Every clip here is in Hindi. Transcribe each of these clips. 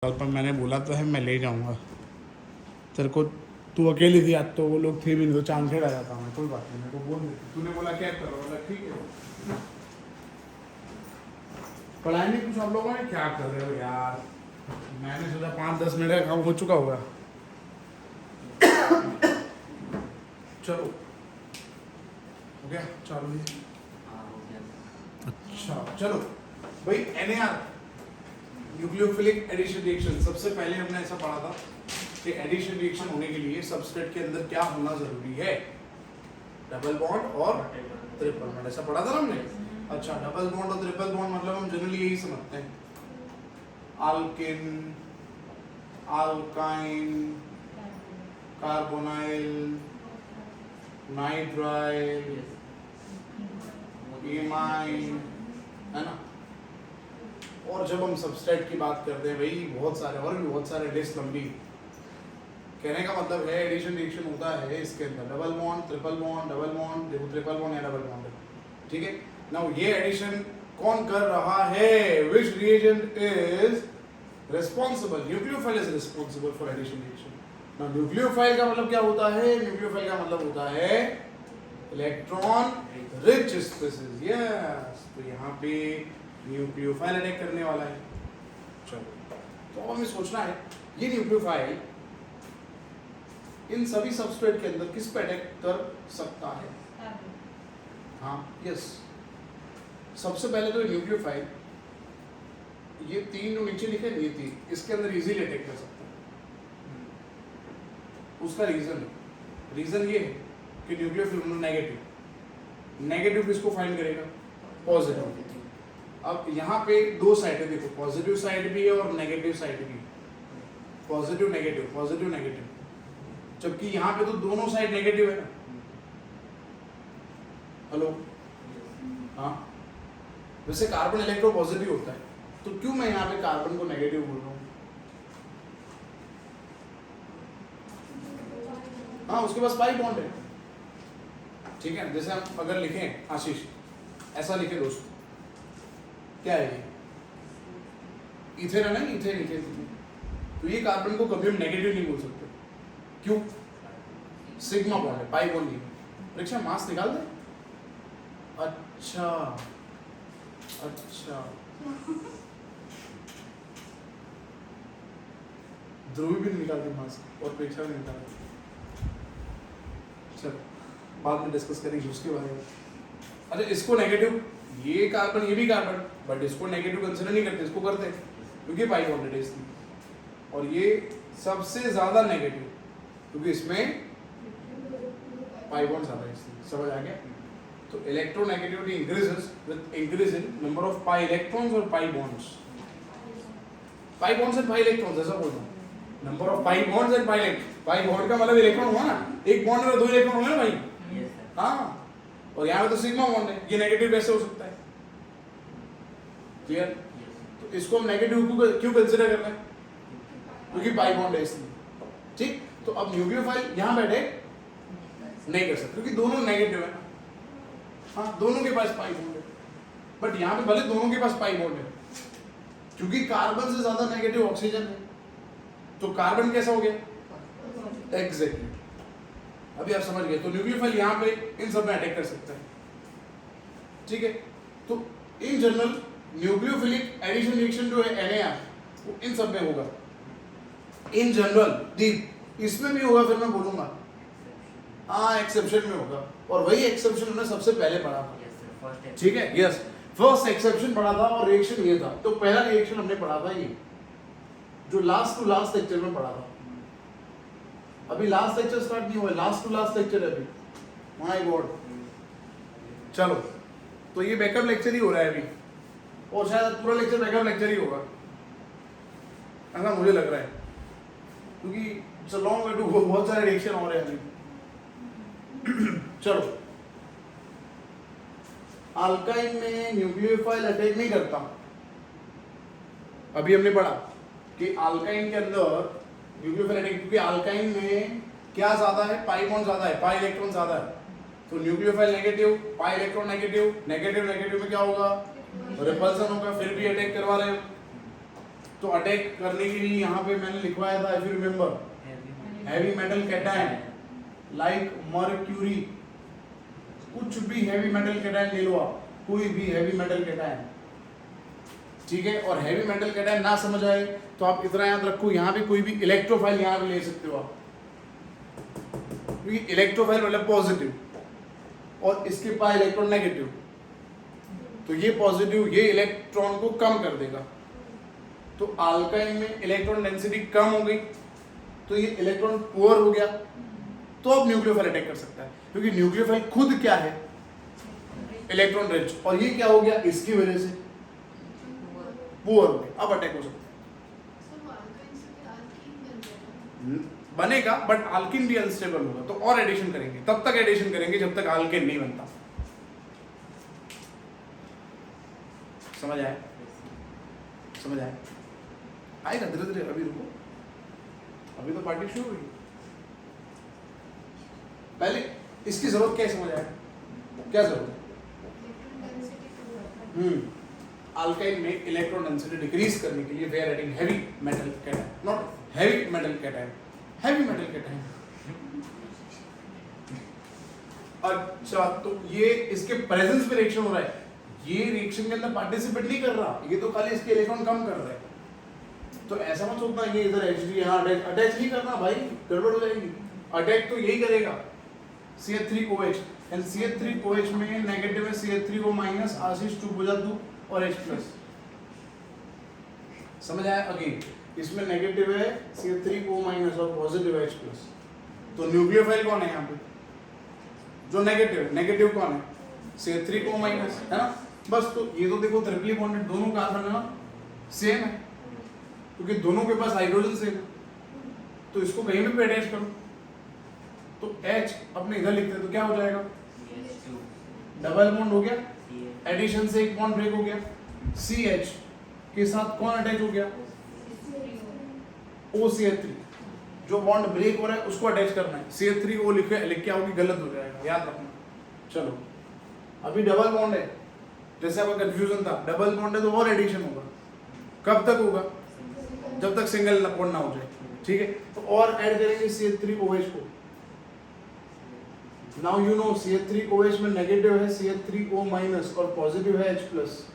कल पर मैंने बोला तो है मैं ले जाऊंगा तेरे को। तू अकेली थी आज तो वो लोग थे भी नहीं तो चांद खेड़ा जाता मैं। कोई बात नहीं, मेरे को बोल दे। तूने बोला क्या करो, बोला ठीक है। पढ़ाई नहीं कुछ हम लोगों ने क्या कर रहे हो यार। मैंने सोचा 5-10 मिनट का काम हो चुका होगा। चलो हो गया चालू ही। अच्छा चलो भाई, NAR न्यूक्लियोफिलिक एडिशन रिएक्शन। सबसे पहले हमने ऐसा पढ़ा था कि एडिशन रिएक्शन होने के लिए सबस्ट्रेट के अंदर क्या होना जरूरी है, डबल बॉन्ड और ट्रिपल बॉन्ड। ऐसा पढ़ा था ना हमने। अच्छा, डबल बॉन्ड और ट्रिपल बॉन्ड मतलब हम जनरली यही समझते हैं, आल्किन, आल्काइन, कार्बोनाइल, नाइट्राइल, एमाइन, है ना। और जब हम सबस्ट्रेट की बात करते हैं भाई, बहुत सारे और भी बहुत सारे लिस्ट लंबी। कहने का मतलब है एडिशन रिएक्शन होता है इसके अंदर double bond, triple bond, double bond, देखो ट्रिपल बॉन्ड या डबल बॉन्ड, ठीक है। नाउ ये एडिशन कौन कर रहा है, which reagent is responsible, nucleophile is responsible for addition reaction. Now nucleophile का मतलब क्या होता है, न्यूक्लियोफाइल का मतलब होता है इलेक्ट्रॉन रिच स्पेसीज। यस, तो यहाँ पे न्यूक्लियोफाइल अटैक करने वाला है। चलो, तो अब हमें सोचना है ये न्यूक्लियोफाइल इन सभी सबस्ट्रेट के अंदर किस पे अटैक कर सकता है। हाँ यस, सबसे पहले तो न्यूक्लियोफाइल ये तीन जो नीचे लिखे ये तीन, इसके अंदर इजीली अटैक कर सकता है। उसका रीजन ये है कि न्यूक्लियोफिल नेगेटिव किसको फाइंड करेगा, पॉजिटिव। अब यहाँ पे दो साइड है, देखो पॉजिटिव साइड भी है और नेगेटिव साइड भी है, पॉजिटिव नेगेटिव, जबकि यहाँ पे तो दोनों साइड नेगेटिव है ना। हेलो, हाँ, वैसे कार्बन इलेक्ट्रो पॉजिटिव होता है, तो क्यों मैं यहाँ पे कार्बन को नेगेटिव बोल रहा हूँ। हाँ, उसके पास पाई बॉन्ड है, ठीक है। जैसे हम अगर लिखें आशीष, ऐसा लिखे दोस्तों, क्या है ये, इथेन है ना, इथेन। तो ये कार्बन को कभी हम नेगेटिव नहीं बोल सकते, क्यों, सिग्मा बॉन्ड है, पाई बॉन्ड नहीं। परीक्षा मास निकाल दे। अच्छा ध्रुवी भी निकालते मास और परीक्षा भी निकालते। चलो बाद में डिस्कस करेंगे उसके बारे में। अच्छा, इसको नेगेटिव, ये कार्बन ये भी कार्बन, बट इसको नेगेटिव कंसिडर नहीं करते, इसको करते हैं क्योंकि पाई बॉन्डेड है इसमें। और ये सबसे ज्यादा नेगेटिव क्योंकि इसमें पाई बॉन्ड ज्यादा है, इसमें समझ आ गया। तो electronegativity increases with increase in number of pi electrons और pi bonds. Pi bonds and pi electrons, ऐसा बोल रहा हूं, number of pi bonds and pi electron. Pi bond का मतलब इलेक्ट्रॉन हुआ ना, एक बॉन्ड में 2 इलेक्ट्रॉन होंगे ना भाई। हाँ, और यहाँ पे तो सिग्मा बॉन्ड है, ये नेगेटिव कैसे हो सकता है, क्लियर। तो इसको हम नेगेटिव क्यों कंसीडर कर रहे हैं, क्योंकि पाई बॉन्ड है इसलिए, ठीक। तो अब न्यूक्लियोफाइल यहाँ बैठे नहीं कर सकते क्योंकि दोनों नेगेटिव है। हाँ, दोनों के पास पाई बॉन्ड है, बट यहाँ पे भले दोनों के पास पाई बॉन्ड है, क्योंकि कार्बन से ज्यादा नेगेटिव ऑक्सीजन है, तो कार्बन कैसा हो गया, एग्जैक्टली। अभी आप समझ गए। तो न्यूक्लियोफाइल यहाँ पे इन सब में अटैक कर सकता है, ठीक है। तो in general nucleophilic addition reaction जो है NAR, वो इन सब में होगा इन जनरल। दीप इसमें भी होगा, फिर मैं बोलूंगा हाँ एक्सेप्शन में होगा, और वही एक्सेप्शन हमने सबसे पहले पढ़ा था, ठीक है। यस, फर्स्ट एक्सेप्शन पढ़ा था और रिएक्शन ये था। तो पहला रिएक्शन हमने पढ़ा था ये, जो लास्ट टू लास्ट लेक्चर में पढ़ा था। अभी लास्ट लेक्चर स्टार्ट नहीं हुआ, लास्ट टू लास्ट लेक्चर है अभी, माय गॉड। चलो, तो ये बैकअप लेक्चर ही हो रहा है अभी, और शायद पूरा लेक्चर बैकअप लेक्चर ही होगा, ऐसा मुझे लग रहा है, क्योंकि it's a long way to go, बहुत सारे रिएक्शन हो रहे हैं अभी। चलो, अल्काइन में न्यूक्लियोफाइल अटैक नहीं करता। अभी हमने पढ़ा कि अल्काइन के अंदर न्यूक्लियोफाइल अटैक, क्योंकि अल्काइन में क्या ज्यादा है, पाई बॉन्ड ज्यादा है, पाई इलेक्ट्रॉन ज्यादा है। तो nucleophile negative, pi electron negative, negative में क्या होगा, रिपल्सन होगा, फिर भी अटैक करवा रहे हैं। तो अटैक करने के लिए यहाँ पे मैंने लिखवाया था, if you remember, heavy metal cation like mercury, कुछ भी हैवी मेटल कैटायन ले लो आप, कोई भी हैवी मेटल कैटायन, ठीक है। और हैवी मेटल कैटायन ना समझ आए तो आप इतना याद रखो, यहाँ पे कोई भी इलेक्ट्रोफाइल यहाँ पे ले सकते हो आप, क्योंकि इलेक्ट्रोफाइल मतलब पॉजिटिव और इसके पास इलेक्ट्रॉन नेगेटिव, तो ये पॉजिटिव ये इलेक्ट्रॉन को कम कर देगा। तो अल्काइन में इलेक्ट्रॉन डेंसिटी कम हो गई तो ये इलेक्ट्रॉन पुअर हो गया, तो अब न्यूक्लियोफाइल अटैक कर सकता है, क्योंकि न्यूक्लियोफाइल खुद क्या है, इलेक्ट्रॉन रिच, और ये क्या हो गया, इसकी वजह से पुअर हो गया, अब अटैक हो सकता है। बनेगा बट अल्किन भी अनस्टेबल होगा, तो और एडिशन करेंगे, तब तक एडिशन करेंगे जब तक अल्किन नहीं बनता। समझ आया? समझ आया? आएगा धीरे धीरे, अभी रुको, अभी तो पार्टी शुरू हुई। पहले इसकी जरूरत क्या है, समझ आया? क्या जरूरत है? अल्काइन में इलेक्ट्रॉन डेंसिटी डिक्रीज करने के लिए we are adding heavy metal cation, not heavy metal cation, heavy metal cation. अच्छा, तो ये इसके प्रेजेंस में रिएक्शन हो रहा है, ये रिएक्शन के अंदर पार्टिसिपेट नहीं कर रहा, ये तो खाली इसके इलेक्ट्रॉन कम कर रहा है। तो ऐसा मत सोचना ये इधर Hd यहाँ अटैच नहीं करना भाई, गड़बड़ हो जाएगी। अटैक तो यही करेगा CH3OH, एंड CH3OH में नेगेटिव है CH3O माइनस, आशीष 2 बुझा 2 और H प्लस। समझ आया? अगेन इसमें नेगेटिव है CH3O माइनस और पॉजिटिव है H प्लस। तो न्यूक्लियोफाइल कौन है यहाँ पे, जो नेगेटिव है, नेगेटिव कौन है, CH3O माइनस, है ना। बस, तो ये तो देखो ट्रिपली बॉन्डेड, दोनों कार्बन है ना सेम है, क्योंकि दोनों के पास हाइड्रोजन सेम है, तो इसको कहीं भी अटैच करो तो H अपने इधर लिखते हैं तो क्या हो जाएगा, डबल बॉन्ड हो गया, एडिशन से एक बॉन्ड ब्रेक हो गया, CH के साथ कौन अटैच हो गया, OCH3, जो बॉन्ड ब्रेक हो रहा है उसको अटैच करना है, CH3O लिख के आओगे गलत हो जाएगा, याद रखना। चलो, अभी डबल बॉन्ड है, जैसे आपका कंफ्यूजन था, डबल बॉन्ड है तो और एडिशन होगा, कब तक होगा, जब तक सिंगल बॉन्ड ना हो जाए, ठीक है। तो और ऐड करेंगे CH3OH को, नाउ यू नो CH3OH में नेगेटिव है CH3O माइनस और पॉजिटिव है H प्लस।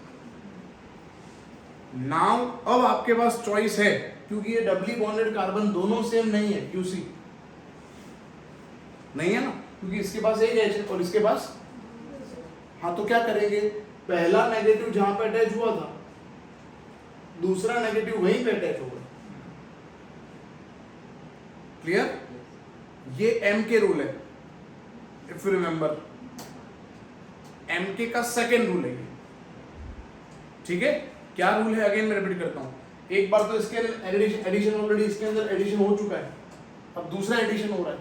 नाउ अब आपके पास चॉइस है, क्योंकि ये डबली बॉन्डेड कार्बन दोनों सेम नहीं है, QC नहीं है ना, क्योंकि इसके पास एक H है और इसके पास, हाँ तो क्या करेंगे, पहला नेगेटिव जहां पे अटैच हुआ था दूसरा नेगेटिव वहीं पे अटैच होगा। क्लियर? ये M के रूल है, इफ यू रिमेंबर, MK का सेकेंड रूल है ये, ठीक है। क्या रूल है, अगेन मैं रिपीट करता हूं, एक बार तो इसके एडिशन ऑलरेडी इसके अंदर एडिशन हो चुका है, अब दूसरा एडिशन हो रहा है,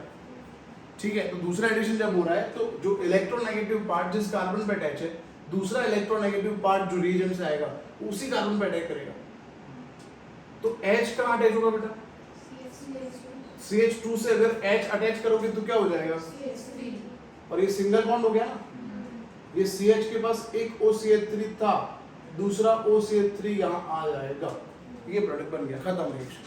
ठीक है। तो दूसरा एडिशन जब हो रहा है तो जो इलेक्ट्रोनेगेटिव पार्ट जिस कार्बन पे अटैच है, दूसरा इलेक्ट्रोनेगेटिव पार्ट जो रीजन से आएगा उसी कार्बन पे अटैक करेगा। तो H कहाँ अटैच होगा बेटा, CH2 से अगर H अटैच करोगे तो क्या हो जाएगा, और ये सिंगल बॉन्ड हो गया ना, ये CH के पास एक OCH3 था, दूसरा OCH3 यहाँ आ जाएगा, ये प्रोडक्ट बन गया, खत्म रिएक्शन।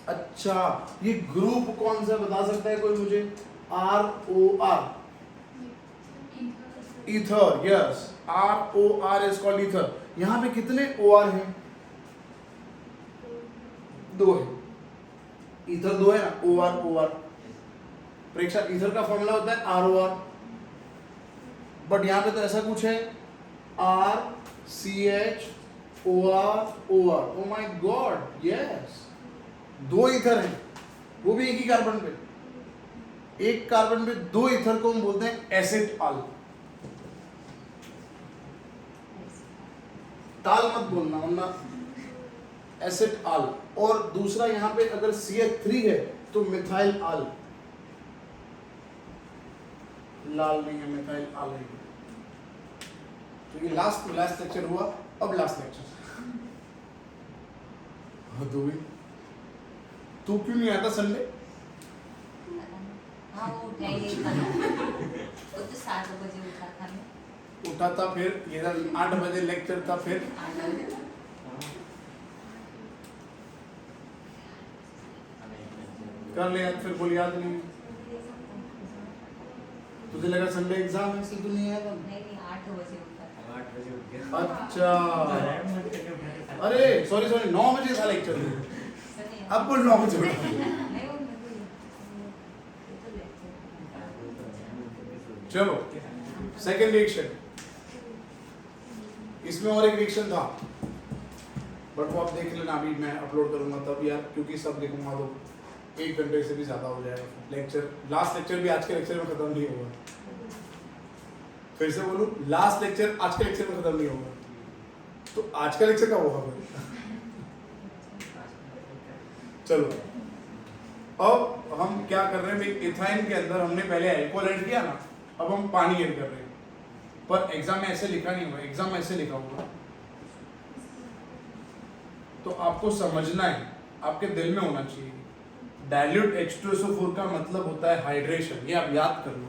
अच्छा, ये ग्रुप कौन सा बता सकता है कोई मुझे, ROR, ether, yes, ROR is called ether. यहाँ पे कितने OR हैं, 2 है, ईथर 2 है ना, OR प्रेक्षा, ईथर का फॉर्मूला होता है ROR, बट यहाँ पे तो ऐसा कुछ है RCHOR, oh my God, yes, 2 ether हैं, वो भी एक ही कार्बन पे, एक कार्बन पे 2 ईथर को हम बोलते हैं एसिटाल। ताल मत बोलना वरना एसिटाल, और दूसरा यहाँ पे अगर CH3 है तो मिथाइल आल, लाल नहीं है, मिथाइल आल है। तो ये लास्ट लेक्चर हुआ, अब लास्ट लेक्चर। तू क्यों नहीं आता संडे? हाँ वो उठाई नहीं था वो तो 7 बजे उठा था मैं। उठा था, फिर इधर 8 बजे लेक्चर था, फिर कर लिया, फिर बोल याद नहीं। तुझे लगा संडे एग्जाम है इसलिए तू नहीं आया था? नहीं 8 बजे उठा था। 8 बजे उठ गया। अच्छा, अरे सॉरी 9 बजे था लेक्चर। अब बोल 9 बजे उठा। चलो सेकंड रिएक्शन, इसमें और एक रिएक्शन था बट वो आप देख लेना, अभी मैं अपलोड करूंगा तब यार, क्योंकि सब लिखूंगा तो 1 घंटे से भी ज्यादा हो जाएगा लेक्चर। लास्ट लेक्चर भी आज के लेक्चर में खत्म नहीं होगा। फिर से बोलूं, लास्ट लेक्चर आज के लेक्चर में खत्म नहीं होगा, तो आज का लेक्चर कब होगा फिर? चलो अब हम क्या कर रहे हैं, इथाइन के अंदर हमने पहले अल्कोहल ऐड किया ना, अब हम पानी ऐड कर रहे हैं। पर एग्जाम में ऐसे लिखा नहीं हुआ, एग्जाम में ऐसे लिखा हुआ, तो आपको समझना है, आपके दिल में होना चाहिए। डाइल्यूट H2SO4 का मतलब होता है हाइड्रेशन, ये आप याद कर लो।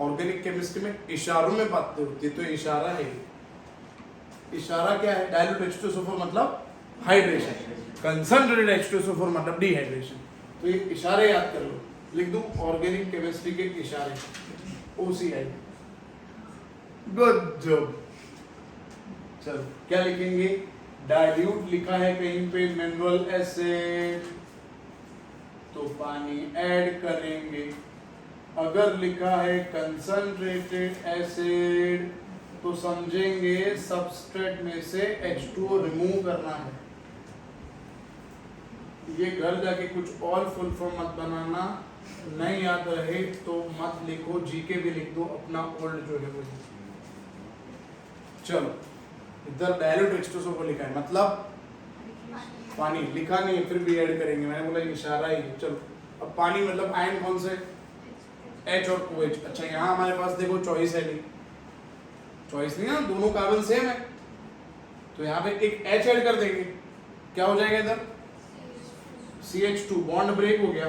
ऑर्गेनिक केमिस्ट्री में इशारों में बातें होती है, तो इशारा है। इशारा क्या है? डाइल्यूट H2SO4 मतलब हाइड्रेशन, कंसंट्रेटेड H2SO4 मतलब डिहाइड्रेशन। तो ये इशारे याद कर लो, लिख दूं ऑर्गेनिक केमिस्ट्री के इशारे, OCI। Good job. चलो क्या लिखेंगे? डाइल्यूट लिखा है कहीं पे मिनरल एसिड, तो पानी ऐड करेंगे। अगर लिखा है कंसंट्रेटेड एसिड, तो समझेंगे सबस्ट्रेट में से H2O रिमूव करना है। ये घर जाके कुछ और फुल फॉर्म मत बनाना, नहीं याद रहे तो मत लिखो, जीके भी लिख दो अपना ओल्ड जो है वो। चलो इधर डाइल्यूट H2SO4 लिखा है, मतलब पानी लिखा नहीं है, फिर भी ऐड करेंगे, मैंने बोला इशारा ही है। चलो अब पानी मतलब आयन कौन से? H और OH। अच्छा यहाँ हमारे पास देखो चॉइस है, नहीं चॉइस नहीं है, दोनों कार्बन सेम है, तो यहाँ पे एक H ऐड कर देंगे, क्या हो जाएगा? इधर CH2 बॉन्ड ब्रेक हो गया,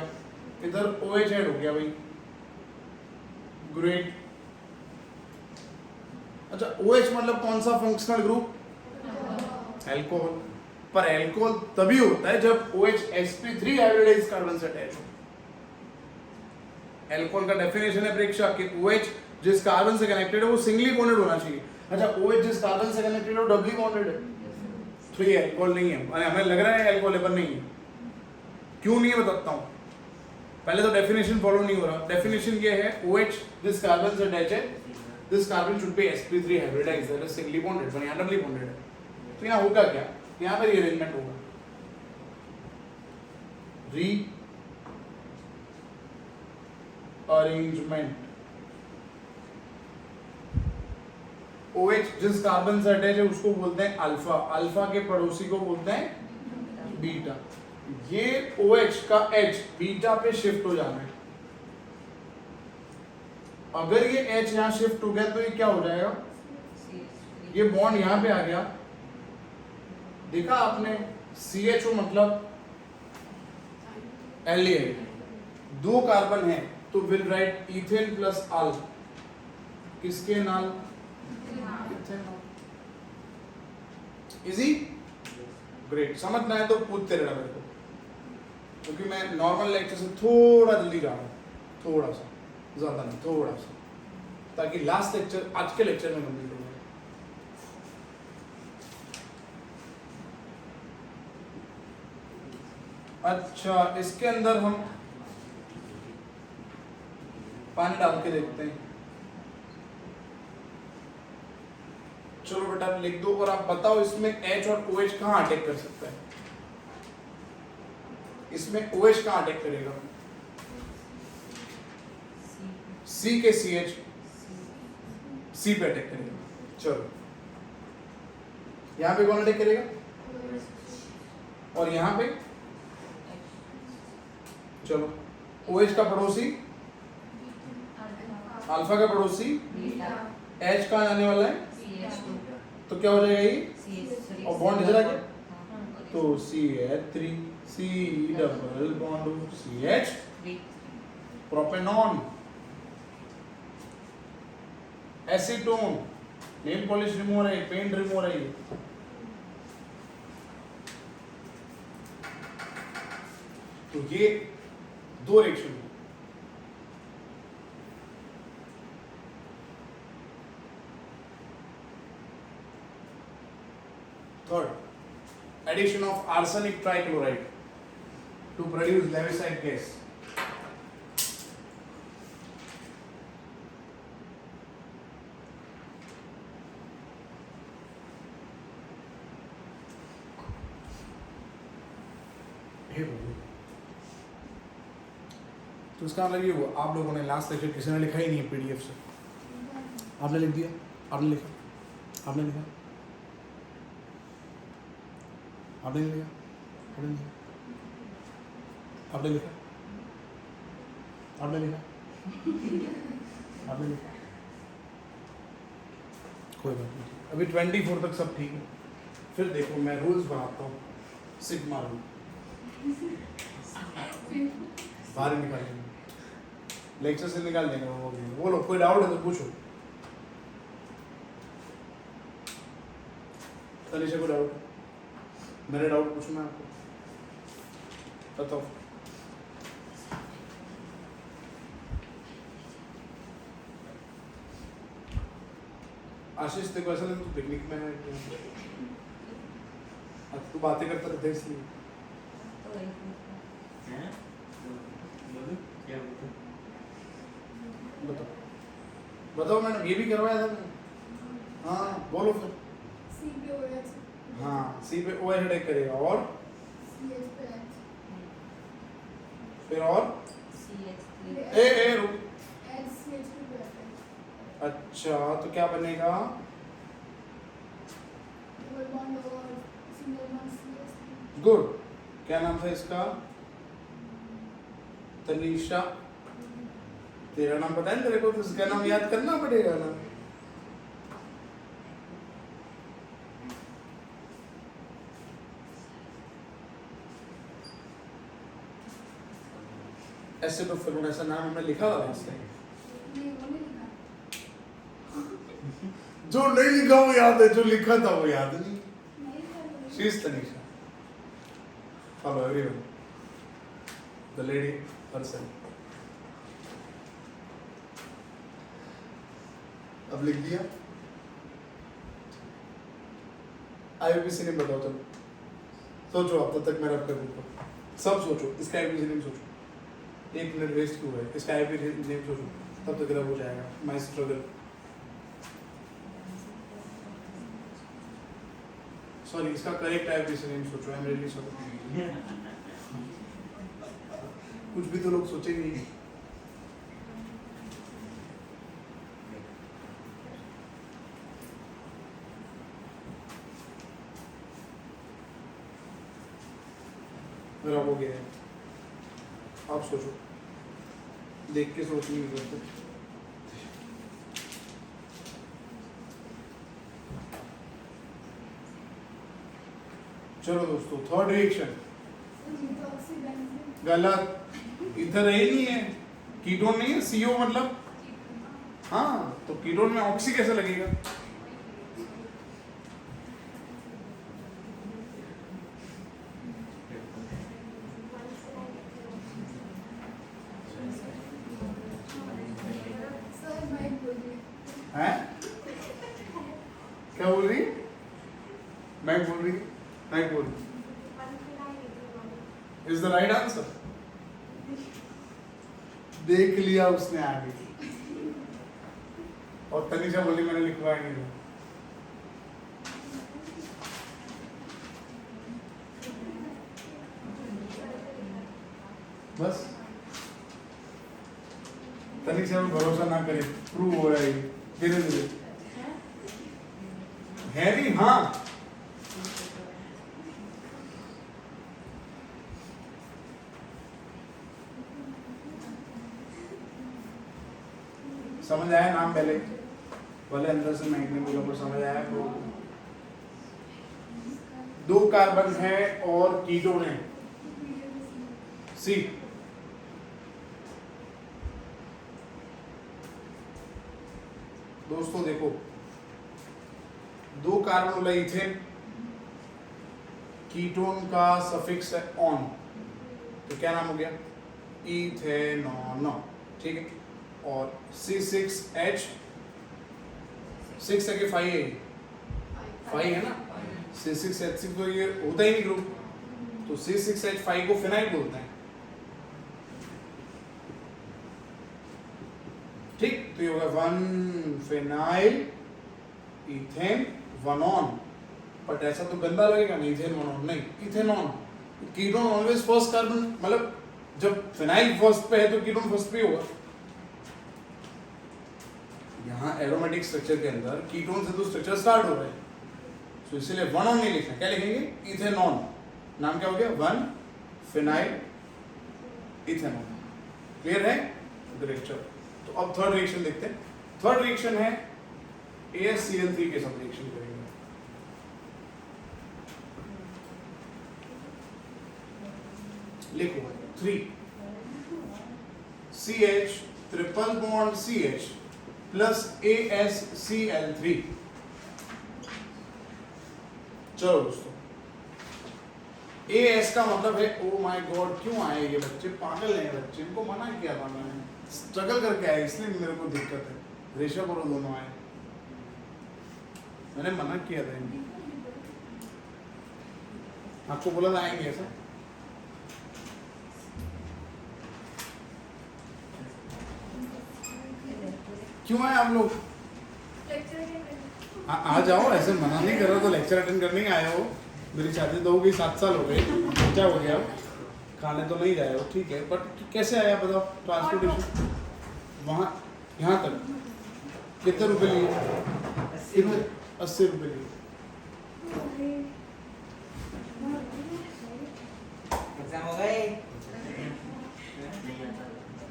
इधर OH ऐड हो गया भाई, ग्रेट। अच्छा OH मतलब कौन सा फंक्शनल ग्रुप? अल्कोहल। पर अल्कोहल तभी होता है जब OH sp3 हाइब्रिडाइज्ड कार्बन से अटैच हो। अल्कोहल का डेफिनेशन है प्रेक्षा कि OH जिस कार्बन से कनेक्टेड है वो सिंगली बॉन्डेड होना चाहिए। अच्छा OH जिस कार्बन से कनेक्टेड है वो डबली बॉन्डेड है, तो ये अल्कोहल नहीं है। हमें लग रहा है अल्कोहल है पर नहीं है। क्यों नहीं है बताता हूँ, पहले तो डेफिनेशन फॉलो नहीं हो रहा। डेफिनेशन ये है OH दिस कार्बन से अटैच है, this carbon should be sp3 hybridised, that is singly bonded, पर यहाँ डबली बॉन्डेड है। तो यहाँ होगा क्या? यहाँ पर रीअरेंजमेंट होगा, रीअरेंजमेंट। OH जिस कार्बन से अटैच है उसको बोलते हैं अल्फा, अल्फा के पड़ोसी को बोलते हैं बीटा। ये OH का H बीटा पे शिफ्ट हो जाना है। अगर ये H यहाँ शिफ्ट हो गया तो ये क्या हो जाएगा? ये बॉन्ड यहाँ पे आ गया, देखा आपने? CHO मतलब एल्डिहाइड, 2 कार्बन है तो विल राइट इथेन प्लस अल, किसके नाल? Easy, great. समझना है तो पूछते रहना मेरे को, क्योंकि मैं नॉर्मल लेक्चर से थोड़ा जल्दी जा रहा हूँ, थोड़ा सा, ज्यादा नहीं, थोड़ा सा, ताकि लास्ट लेक्चर आज के लेक्चर में कंप्लीट हो जाए। अच्छा इसके अंदर हम पानी डाल के देखते हैं। चलो बेटा लिख दो और आप बताओ इसमें H और OH कहाँ अटैक कर सकता है? इसमें OH कहाँ अटैक करेगा? C के CH, C पे अटैक करेगा। चलो यहाँ पे कौन अटैक करेगा? और यहाँ पे चलो OH का पड़ोसी अल्फा का पड़ोसी H कहाँ जाने वाला है? तो क्या हो जाएगा ये? और बॉन्ड इधर आ गया तो CH3, C double bond CH propanone. Acetone, nail polish remover है, पेंट रिमूवर है ये। तो ये दो रिएक्शन है। Third, addition of arsenic trichloride to produce Lewisite gas. तो इसका मतलब ये हुआ, आप लोगों ने लास्ट लेक्चर किसी ने लिखा ही नहीं पीडीएफ से। आपने लिख दिया, आपने लिखा, आपने लिखा, आपने लिखा, आपने लिखा, आपने लिखा, आपने लिखा, आपने लिखा। कोई बात नहीं, अभी 24 तक सब ठीक है। फिर देखो मैं रूल्स बनाता हूँ, सिग्मा रूल बाहर निकाल देंगे, लेक्चर से निकाल देंगे वो भी। बोलो कोई डाउट है तो पूछो। तनिषा को डाउट है? मेरे डाउट पूछो, मैं आपको बताओ। आशीष देखो ऐसा नहीं, तू पिकनिक में है, अब तू बातें करता रहता है इसलिए। तो वही पूछना। हैं? क्या बोलते? बताओ बताओ मैडम, ये भी करवाया था मैंने। हाँ बोलो फिर। हाँ सी पे ओ हेडेक करेगा और फिर और CH3 ए रुक। अच्छा तो क्या बनेगा? गुड। क्या नाम था इसका? तनीषा। तेरा नाम पता है तेरे को, तो इसका नाम याद करना पड़ेगा ना। एसिडोफिलिन ऐसा नाम हमने लिखा हुआ है इसमें। जो नहीं लिखा वो याद है, जो लिखा था वो याद नहीं। She is Tanisha. Follow everyone. The lady person. अब लिख दिया। IUPAC नेम बताओ चलो। सोचो आप तब तक मैं रब कर दूँगा। सब सोचो, इसका IUPAC नेम सोचो। 1 मिनट वेस्ट क्यों है? इसका IUPAC नेम सोचो, तब तक रब हो जाएगा। My struggle. सॉरी, इसका करेक्ट IUPAC नेम सोचो। I'm really sorry. कुछ भी तो लोग सोचेंगे ही। मेरा हो गया है, आप सोचो, देख के सोचने की जरूरत है। चलो दोस्तों, थर्ड रिएक्शन गलत, इधर ही नहीं है, कीटोन नहीं है, CO मतलब। हाँ तो कीटोन में ऑक्सी कैसे लगेगा? हैं? क्या बोल रही? मैं बोल रही, मैं बोल रही। Is the right answer? देख लिया उसने आगे, और तनीषा बोली मैंने लिखवाया नहीं। बस तनीषा में भरोसा ना करे, प्रूव हो रहा है धीरे धीरे। है भी हाँ, समझ आया नाम? पहले भले अंदर से मैं नहीं बोला पर समझ आया। तो 2 कार्बन है और कीटोन है, सी। दोस्तों देखो, 2 कार्बन वाला इथेन, कीटोन का सफिक्स है ऑन, तो क्या नाम हो गया? इथेनॉन, ठीक है। और C6H, 6 है कि 5 है? 5 है ना, C6H6 तो ये होता ही नहीं ग्रुप, तो C6H5 को फिनाइल बोलते हैं, ठीक। तो ये होगा 1 फिनाइल इथेन 1 ऑन, बट ऐसा तो गंदा लगेगा नहीं, इथेन 1 ऑन नहीं, इथेनॉन। कीटोन ऑलवेज फर्स्ट कार्बन, मतलब जब फिनाइल फर्स्ट पे है तो कीटोन फर्स्ट पे होगा। यहाँ एरोमेटिक स्ट्रक्चर के अंदर कीटोन से तो स्ट्रक्चर स्टार्ट हो रहा है, तो इसलिए 1 ऑन नहीं लिखना, क्या लिखेंगे? इथेनॉन। नाम क्या हो गया? 1 फिनाइल इथेनॉन। क्लियर है? ग्रेट। चलो, तो अब थर्ड रिएक्शन देखते हैं। थर्ड रिएक्शन है AsCl3 के साथ रिएक्शन करेंगे। लिखो 3 CH triple bond CH plus AsCl3। चलो दोस्तों, AS का मतलब है, ओ माय गॉड क्यों आए ये बच्चे, पागल हैं बच्चे, इनको मना किया था मैंने, स्ट्रगल करके आए इसलिए मेरे को दिक्कत है। रेशा करो दोनों आए, मैंने मना किया था इनको, आपको बोला था आएंगे ऐसा। क्यों आए आप लोग? आ जाओ, ऐसे मना नहीं कर रहा, तो लेक्चर अटेंड करने ही आए हो। मेरी शादी तो हो गई 7 साल हो गए, बच्चा हो गया, खाने तो नहीं जाए हो, ठीक है, बट कैसे आया बताओ? ट्रांसपोर्टेशन वहाँ यहाँ तक कितने रुपए लिए? 80 रुपए लिए। एग्जाम हो गए?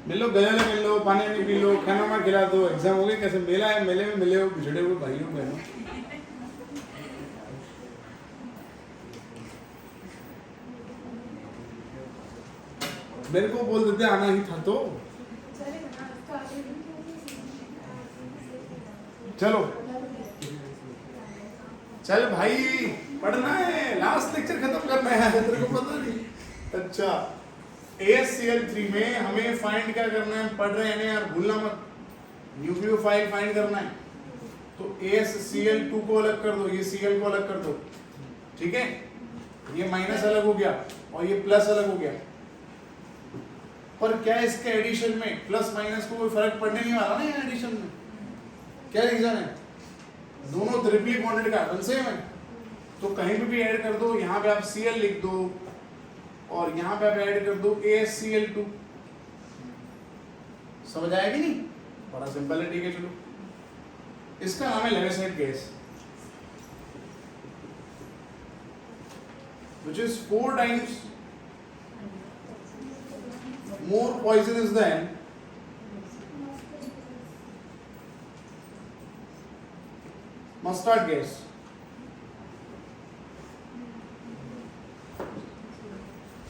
मिलो, गले में मिल लो, पानी में पी लो, खाना में खिला दो, एग्जाम हो गए कैसे? मेला है, मेले में मिले हो बिछड़े हुए भाइयों बहनों। मेरे को बोल देते आना ही था तो। चलो चल भाई, पढ़ना है, लास्ट लेक्चर खत्म करना है, तेरे को पता नहीं? अच्छा, AsCl3 में हमें फाइंड क्या करना है? पढ़ रहे हैं यार, भूलना मत, न्यूक्लियोफाइल फाइंड करना है। तो AsCl2 को अलग कर दो, ये Cl को अलग कर दो, ठीक है। ये माइनस अलग हो गया और ये प्लस अलग हो गया, पर क्या इसके एडिशन में प्लस माइनस को कोई फर्क पड़ने नहीं वाला ना। ये एडिशन में क्या रीजन है? दोनों ट्रिपली बॉन्डेड कार्बन सेम है, तो कहीं पे भी ऐड कर दो, यहाँ पे आप Cl लिख दो और यहाँ पे आप ऐड कर दो AsCl2। समझ आया कि नहीं? बड़ा सिंपल है, ठीक है। चलो, इसका नाम है lewisite gas, which is 4 times more poisonous than mustard gas.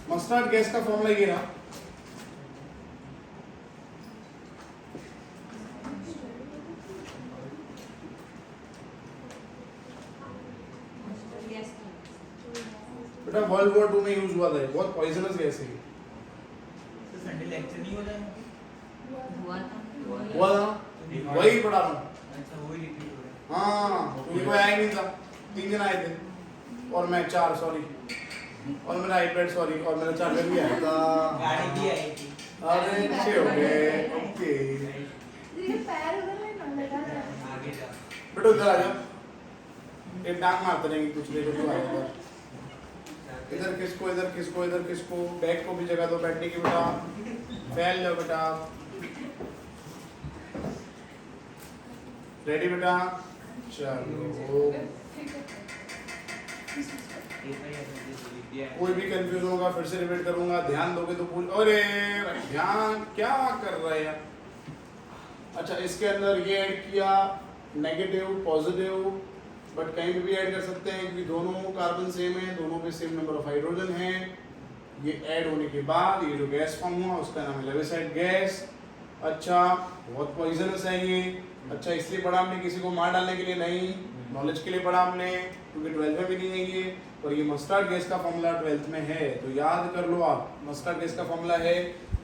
Mustard gas का फॉर्मूला ये रहा, बेटा वर्ल्ड वॉर 2 में यूज हुआ था, बहुत पॉइजनस गैस है। तो संडे लेक्चर नहीं हो रहा है? हुआ था, वही पढ़ा रहा हूँ। अच्छा, वही रिपीट हो रहा हाँ, क्योंकि कोई आया नहीं था, 3 दिन आए थे और मैं 4, सॉरी, और मेरा आईपैड सॉरी, और मेरा चार्जर भी आया था, गाड़ी भी आई थी। अरे अच्छे हो गए, ओके। आगे जा। बेटा उधर आ जाओ, एक डांग मारते रहेंगे कुछ देर तो आएगा। इधर किसको, इधर किसको, इधर किसको, बैग को भी जगह दो बैठने की बेटा, फैल जाओ बेटा, रेडी बेटा, चलो। कोई भी कंफ्यूज होगा फिर से रिपीट करूंगा, ध्यान दोगे तो पूछ। अरे ध्यान क्या कर रहा है यार? अच्छा, इसके अंदर ये ऐड किया नेगेटिव पॉजिटिव, बट कहीं पे भी ऐड कर सकते हैं क्योंकि दोनों कार्बन सेम है, दोनों पे सेम नंबर ऑफ हाइड्रोजन है। ये ऐड होने के बाद ये जो गैस फॉर्म हुआ उसका नाम है लेवेसाइड गैस। अच्छा बहुत पॉइजनस है ये। अच्छा इसलिए पढ़ा हमने, किसी को मार डालने के लिए नहीं, नॉलेज के लिए पढ़ा हमने, क्योंकि 12th में भी नहीं है ये। और ये मस्टर्ड गैस का फॉर्मूला 12th में है, तो याद कर लो आप। मस्टर्ड गैस का फॉर्मूला है,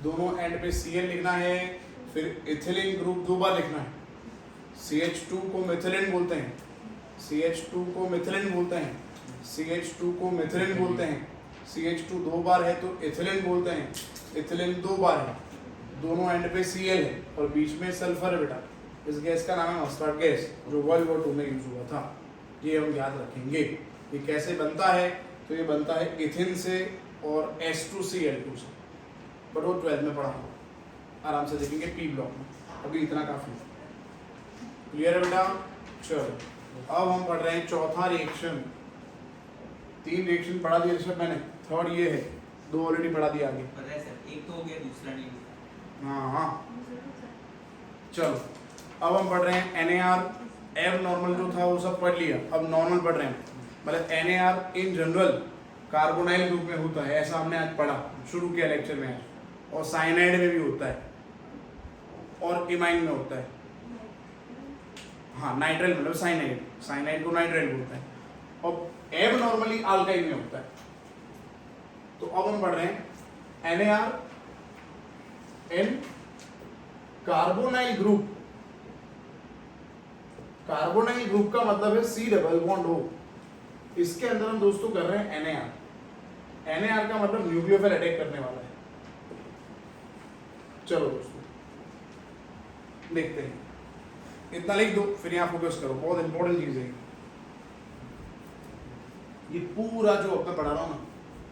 दोनों एंड पे Cl लिखना है, फिर इथिलीन ग्रुप 2 बार लिखना है। CH2 को मिथिलीन बोलते हैं, CH2 को मिथिलीन बोलते हैं, CH2 को मिथिलीन बोलते हैं। CH2 2 बार है तो इथिलीन बोलते हैं, इथिलीन 2 बार है, दोनों एंड पे Cl है और बीच में सल्फर है बेटा। इस गैस का नाम है मस्टर्ड गैस, जो वर्ल्ड वॉर 2 में यूज हुआ था। ये हम याद रखेंगे। ये कैसे बनता है, तो ये बनता है इथिन से और H2Cl2 से, बट वो 12 में पढ़ा होगा, आराम से देखेंगे P ब्लॉक में, अभी इतना काफी है। क्लियर है बेटा? चलो अब हम पढ़ रहे हैं चौथा रिएक्शन। 3 रिएक्शन पढ़ा दिया ऋषभ मैंने, थर्ड ये है, 2 ऑलरेडी पढ़ा दिया आगे। पता है सर, एक तो हो गया, दूसरा नहीं हुआ। हाँ चलो अब हम पढ़ रहे हैं NaR। एब नॉर्मल जो था वो सब पढ़ लिया, अब नॉर्मल पढ़ रहे हैं। मतलब NaR in general carbonyl group में होता है, ऐसा हमने आज पढ़ा, शुरू किया लेक्चर में आज। और साइनाइड में भी होता है और इमाइन में होता है। हाँ नाइट्राइल मतलब साइनाइड, साइनाइड को नाइट्राइल बोलते हैं। और एब नॉर्मली अल्काइल में होता है। तो अब हम पढ़ रहे हैं NaR इन कार्बोनाइल ग्रुप। कार्बोनाइल ग्रुप का मतलब है C डबल बॉन्ड O। इसके अंदर हम दोस्तों कर रहे हैं NaR। NaR का मतलब न्यूक्लियोफाइल अटैक करने वाला है। चलो दोस्तों देखते हैं, इतना लिख दो फिर यहाँ फोकस करो, बहुत इंपॉर्टेंट चीज है ये। पूरा जो अब मैं पढ़ा रहा हूँ ना,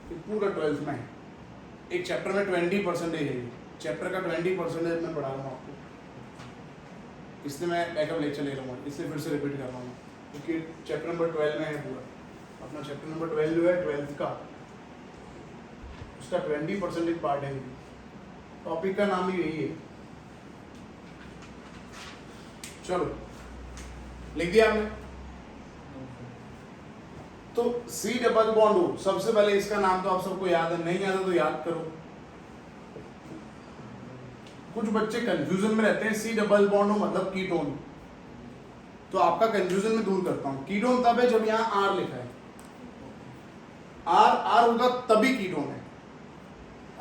ये पूरा 12th में है। एक चैप्टर में 20% है, ये चैप्टर का 20% मैं पढ़ा रहा हूँ आपको, इसलिए मैं बैकअप लेक्चर ले रहा हूँ, इसलिए फिर से रिपीट कर रहा हूँ, क्योंकि चैप्टर नंबर 12 में है पूरा। अपना चैप्टर नंबर 12 जो है 12th का, उसका 20% पार्ट है। टॉपिक का नाम ही यही है। चलो लिख दिया आपने। तो C डबल बॉन्ड O, सबसे पहले इसका नाम तो आप सबको याद है, नहीं याद है तो याद करो। कुछ बच्चे कंफ्यूजन में रहते हैं, C डबल बॉन्ड O मतलब कीटोन। तो आपका कंफ्यूजन में दूर करता हूं। कीटोन तब है जब यहां R लिखा है, R होगा तभी कीटोन है।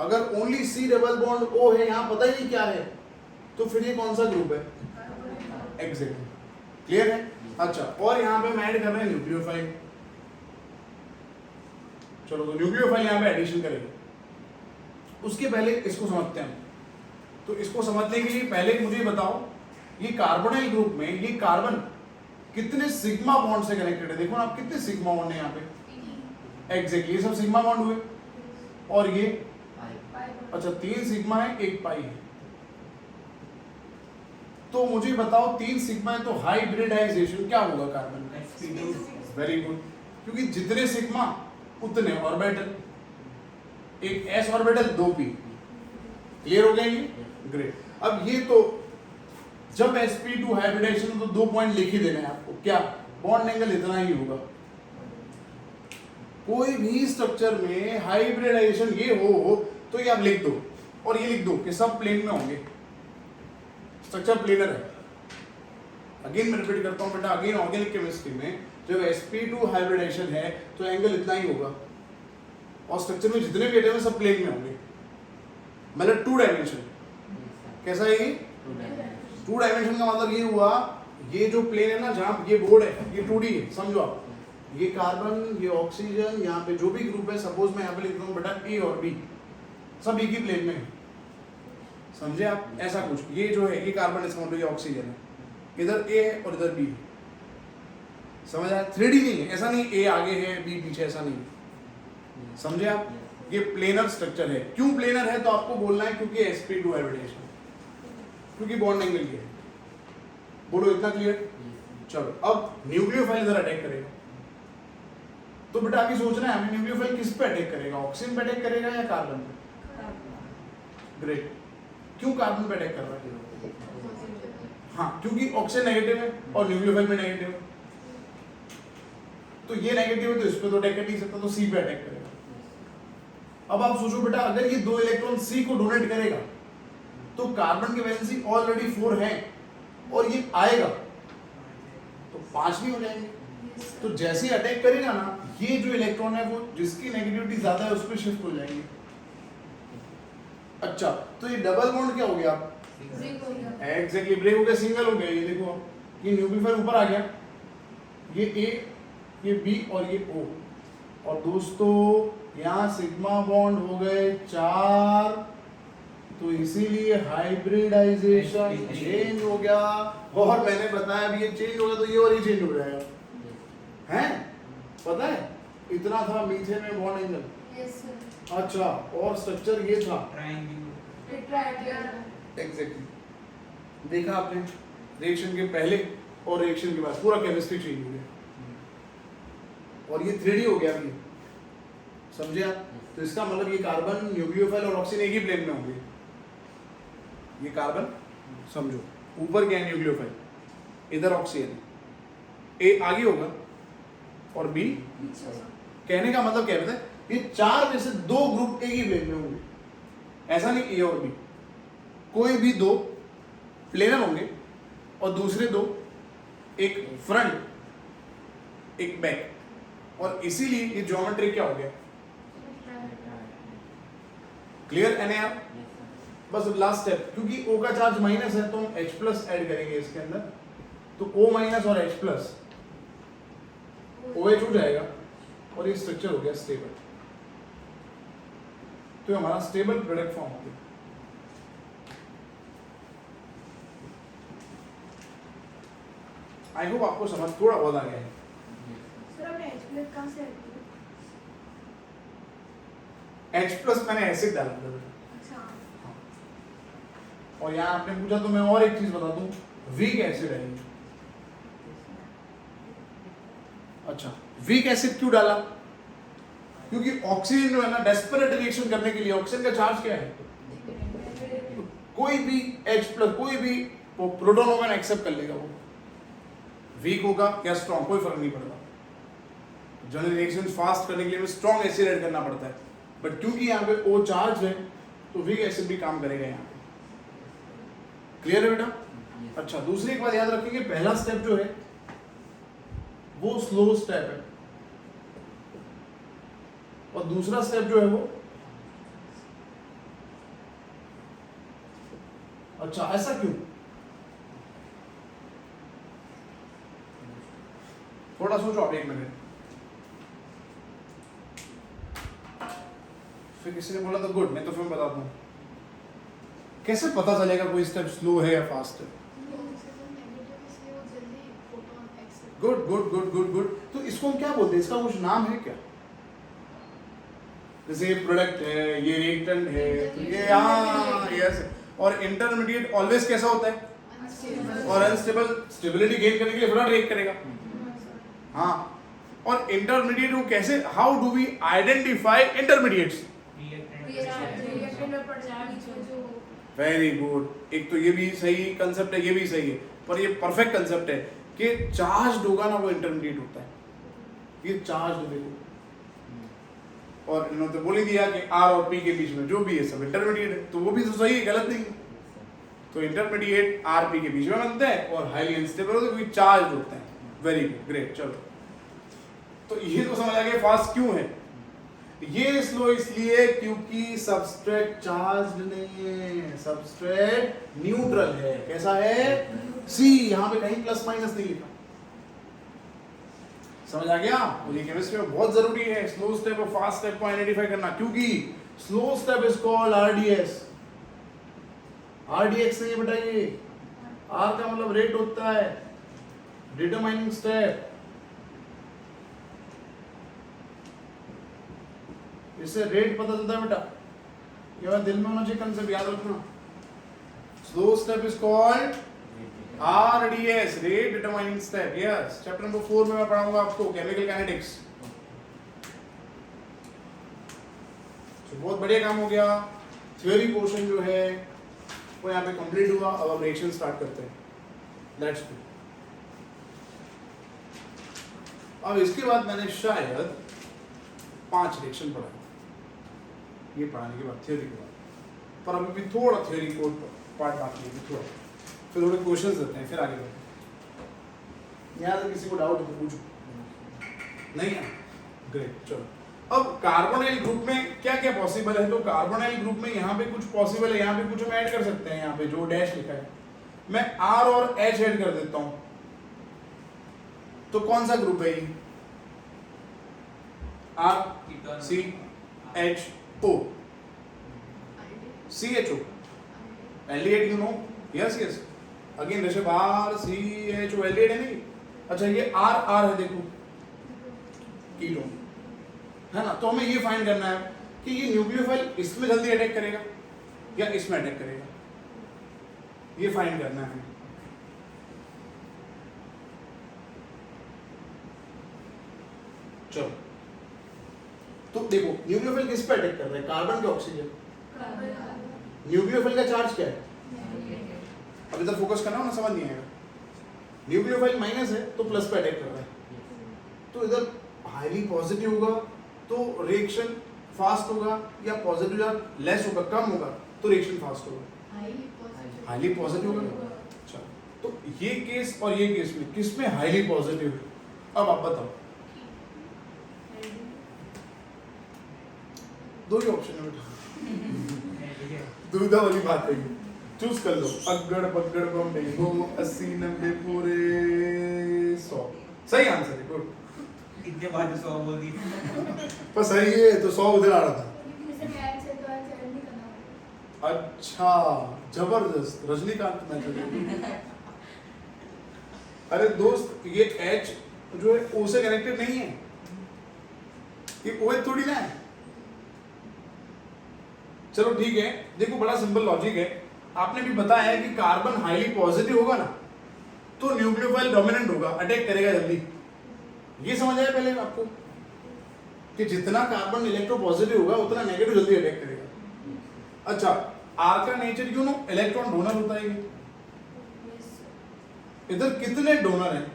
अगर only C double bond O है, यहां पता ही नहीं क्या है, तो फिर ये कौन सा ग्रुप है? एग्जैक्टली, क्लियर है? अच्छा, और यहां पे हम ऐड कर रहे हैं न्यूक्लियोफाइल। चलो तो न्यूक्लियोफाइल यहां पे एडिशन करेंगे। उसके पहले इसको समझते हैं। तो इसको समझने के लिए पहले मुझे बताओ, ये कार्बोनाइल ग्रुप में ये कार्बन कितने सिग्मा बॉन्ड से कनेक्टेड है? देखो ना आप, कितने सिग्मा बॉन्ड है यहाँ पे? एग्जैक्टली, ये सब सिग्मा बॉन्ड हुए। और ये अच्छा 3 सिग्मा है, 1 पाई है। तो मुझे बताओ 3 सिग्मा है तो हाइब्रिडाइजेशन क्या होगा कार्बन का? वेरी गुड, क्योंकि जितने सिग्मा उतने ऑर्बिटल, एक s ऑर्बिटल 2 p। क्लियर हो गया ये? ग्रेट। अब ये तो जब sp2 हाइब्रिडाइजेशन तो 2 पॉइंट लिख ही देने हैं आपको, क्या? बॉन्ड एंगल इतना ही होगा। कोई भी स्ट्रक्चर में हाइब्रिडाइजेशन ये हो तो ये आप लिख दो, और ये लिख दो कि सब प्लेन में होंगे, स्ट्रक्चर प्लेनर है। अगेन मैं रिपीट करता हूं बेटा, अगेन ऑर्गेनिक केमिस्ट्री में जब sp2 हाइब्रिडाइजेशन है तो एंगल इतना ही होगा, और स्ट्रक्चर में जितने भी एटम है सब प्लेन में होंगे, मतलब 2 डायमेंशन। कैसा है ये? 2 डायमेंशन का मतलब ये हुआ, ये जो प्लेन है ना, जहां ये बोर्ड है, ये 2D है, समझो आप। ये कार्बन, ये ऑक्सीजन, यहाँ पे जो भी ग्रुप है, सपोज मैं यहाँ पे लिख दूँ बेटा A और B, सब एक ही प्लेन में है, समझे आप? ऐसा कुछ, ये जो है ये कार्बन, इसका मतलब ये ऑक्सीजन है, इधर A है और इधर B है, समझ आया? 3D नहीं है, ऐसा नहीं A आगे है B पीछे, ऐसा नहीं, समझे आप? ये प्लेनर स्ट्रक्चर है। क्यों प्लेनर है? तो आपको बोलना है क्योंकि sp2 हाइब्रिडाइजेशन, क्योंकि बॉन्ड एंगल ये है। बोलो इतना क्लियर? चलो अब न्यूक्लियोफाइल इधर अटैक करेगा, तो बेटा आगे सोचना है हमें, न्यूक्लियोफाइल किस पे अटैक करेगा? ऑक्सीजन पे अटैक करेगा या कार्बन पे? ग्रेट। क्यों कार्बन पे अटैक कर रहा है? हाँ, क्योंकि ऑक्सीजन नेगेटिव है और न्यूक्लियोफाइल में नेगेटिव है, तो ये नेगेटिव है तो इस पे तो अटैक कर नहीं सकता, तो सी पे अटैक करेगा। अब आप सोचो बेटा, अगर ये 2 इलेक्ट्रॉन सी को डोनेट करेगा तो कार्बन की वैलेंसी ऑलरेडी 4 है और ये आएगा तो 5 भी हो जाएंगे। तो जैसे ही अटैक करेगा ना, ये जो इलेक्ट्रॉन है वो जिसकी नेगेटिविटी ज्यादा है उस पर शिफ्ट हो जाएंगे। अच्छा, तो ये डबल बॉन्ड क्या हो गया? एग्जैक्टली ब्रेक हो गया, सिंगल हो गया। ये देखो ये न्यूक्लियोफाइल ऊपर आ गया, ये ए, ये बी और ये ओ। और दोस्तों यहाँ सिग्मा बॉन्ड हो गए 4, तो इसीलिए हाइब्रिडाइजेशन चेंज हो गया। और मैंने बताया अभी ये चेंज हो गया तो ये और ये चेंज हो जाएगा, हैं? पता है इतना था मीथेन में बॉन्ड एंगल। Yes sir. अच्छा, और स्ट्रक्चर ये था ट्रायंगल। एग्जैक्टली। देखा आपने रिएक्शन के पहले और रिएक्शन के बाद पूरा केमिस्ट्री चेंज हो गया और ये 3D हो गया अभी, समझे आप? तो इसका मतलब ये कार्बन, न्यूक्लियोफाइल और ऑक्सीजन एक ही प्लेन में होंगे। ये कार्बन समझो, ऊपर क्या है न्यूक्लियोफाइल, इधर ऑक्सीजन, ए आगे होगा और बी। कहने का मतलब क्या है, ये 4 में से 2 ग्रुप एक ही प्लेन में होंगे, ऐसा नहीं ए और बी। कोई भी 2 प्लेनर होंगे और दूसरे 2 एक फ्रंट एक बैक, और इसीलिए ये ज्योमेट्री क्या हो गया? क्लियर है ना? बस लास्ट स्टेप, क्योंकि O का चार्ज माइनस है तो हम H+ ऐड करेंगे इसके अंदर, तो O- और H+, OH हो जाएगा और ये स्ट्रक्चर हो गया स्टेबल। तो हमारा स्टेबल प्रोडक्ट फॉर्म हो गया। आई होप आपको समझ थोड़ा बहुत आ गया है। सर आपने H+ कहां से ऐड किया? H+ मैंने एसिड डाला था। अच्छा। और यहाँ आपने पूछा तो मैं और एक चीज बता दूं, वीक एसिड है ये। अच्छा, वीक एसिड क्यों डाला? क्योंकि ऑक्सीजन जो है ना डेस्परेट रिएक्शन करने के लिए, ऑक्सीजन का चार्ज क्या है? कोई भी H+, कोई भी प्रोटॉन होगा ना एक्सेप्ट कर लेगा वो, वीक होगा या स्ट्रॉन्ग कोई फर्क नहीं पड़ता। जनरल रिएक्शन फास्ट करने के लिए स्ट्रॉन्ग एसिड ऐड करना पड़ता है, बट क्योंकि यहाँ पे O चार्ज है तो वीक एसिड भी काम करेगा यहाँ पे। क्लियर है बेटा? अच्छा, दूसरी एक बात याद रखेंगे, पहला स्टेप जो है वो स्लो स्टेप है और दूसरा स्टेप जो है वो, अच्छा ऐसा क्यों? थोड़ा सोचो आप 1 मिनट। फिर किसी ने बोला तो गुड, नहीं तो फिर मैं बताता हूँ। कैसे पता चलेगा कोई स्टेप स्लो है या फास्ट है? Good good good good good. तो इसको हम क्या बोलते हैं? इसका कुछ नाम है क्या? जैसे ये प्रोडक्ट है, ये रिएक्टेंट है, तो ये यस। और इंटरमीडिएट ऑलवेज कैसा होता है? और अनस्टेबल, स्टेबिलिटी गेन करने के लिए थोड़ा रिएक्ट करेगा। हाँ, और इंटरमीडिएट को कैसे, how do we identify intermediates? Very good. एक तो ये भी सही कंसेप्ट है, ये भी सही है, पर ये परफेक्ट कंसेप्ट है कि चार्ज होगा ना वो इंटरमीडिएट होता है। ये चार्ज देखो, और इन्होंने तो बोल ही दिया कि R और P के बीच में जो भी है सब इंटरमीडिएट है, तो वो भी तो सही है, गलत नहीं है। तो इंटरमीडिएट R P के बीच में बनते हैं और हाईली अनस्टेबल होते हैं क्योंकि चार्ज होते हैं। Very good, great. चलो, तो ये तो समझ आ गया फास्ट क्यों है। ये स्लो इसलिए क्योंकि सबस्ट्रेट चार्ज नहीं है, सबस्ट्रेट न्यूट्रल है। कैसा है? सी, यहाँ पे कहीं प्लस माइनस नहीं लिखा। समझ आ गया? और ये केमिस्ट्री में बहुत जरूरी है स्लो स्टेप और फास्ट स्टेप को आइडेंटिफाई करना, क्योंकि slow step is called RDS। RDX नहीं है बेटा, ये R का मतलब रेट होता है, डिटरमाइनिंग स्टेप। इससे रेट पता चलता है बेटा, ये दिल में होना चाहिए कंसेप्ट, याद रखना। Slow step is called RDS, rate determining step. Yes, chapter number 4 में मैं पढ़ाऊंगा आपको केमिकल काइनेटिक्स। तो बहुत बढ़िया काम हो गया। थ्योरी पोर्शन जो है वो यहाँ पे कंप्लीट हुआ। अब हम रिएक्शन स्टार्ट करते हैं। Let's go. अब इसके बाद मैंने शायद 5 रिएक्शन पढ़ाए, ये पढ़ाने के बाद थ्योरी के बाद, पर अभी भी थोड़ा थ्योरी कोड पर पार्ट बाकी है थोड़ा, फिर थोड़े क्वेश्चंस देते हैं, फिर आगे बढ़ते हैं। यहाँ तक किसी को डाउट है तो पूछो, नहीं है? ग्रेट, चलो। अब कार्बोनाइल ग्रुप में क्या क्या पॉसिबल है? तो कार्बोनाइल ग्रुप में यहाँ पे कुछ पॉसिबल है, यहाँ पे कुछ हम ऐड कर सकते हैं। यहाँ पे जो डैश लिखा है मैं R और H ऐड कर देता हूँ, तो कौन सा ग्रुप है ये? R C H O C H O aldehyde, you know? Yes yes, again Rishabh R C H O aldehyde है नहीं? अच्छा ये R R है, देखो कीटोन है ना। तो हमें ये फाइंड करना है कि ये न्यूक्लियोफाइल इसमें जल्दी अटैक करेगा या इसमें अटैक करेगा, ये फाइंड करना है। चलो, तो देखो न्यूक्लियोफाइल किस पे अटैक कर रहा है? कार्बन के ऑक्सीजन। न्यूक्लियोफाइल का चार्ज क्या है? अब इधर फोकस करना हो ना, समझ नहीं आएगा। न्यूक्लियोफाइल माइनस है तो प्लस पे अटैक कर रहा है, तो इधर हाईली पॉजिटिव होगा तो रिएक्शन फास्ट होगा, या पॉजिटिव या लेस होगा, कम होगा तो रिएक्शन फास्ट होगा, हाईली पॉजिटिव होगा। अच्छा, तो ये केस और ये केस में किस में हाईली पॉजिटिव है? अब आप बताओ, दो ही ऑप्शन है बेटा, दुविधा वाली बात है, चूज कर लो। अगड़ बगड़ बम्बे हो 80 90 पूरे 100 सही आंसर है, गुड। इतने बाद 100 बोल दी पर सही है, तो 100 उधर आ रहा था। लेकिन इसे कैच है तो ऐड नहीं करना। अच्छा, जबरदस्त, रजनीकांत मैच है। अरे दोस्त, ये H जो है O से कनेक्टेड नहीं है, ये OH थोड़ी ना है। चलो ठीक है, देखो बड़ा सिंपल लॉजिक है। आपने भी बताया है कि कार्बन हाईली पॉजिटिव होगा ना, तो न्यूक्लियोफाइल डोमिनेंट होगा, अटैक करेगा जल्दी। ये समझ आया पहले आपको कि जितना कार्बन इलेक्ट्रो पॉजिटिव होगा उतना नेगेटिव जल्दी अटैक करेगा। अच्छा, आर का नेचर क्यों नो इलेक्ट्रॉन डोनर होता है। इधर कितने डोनर हैं?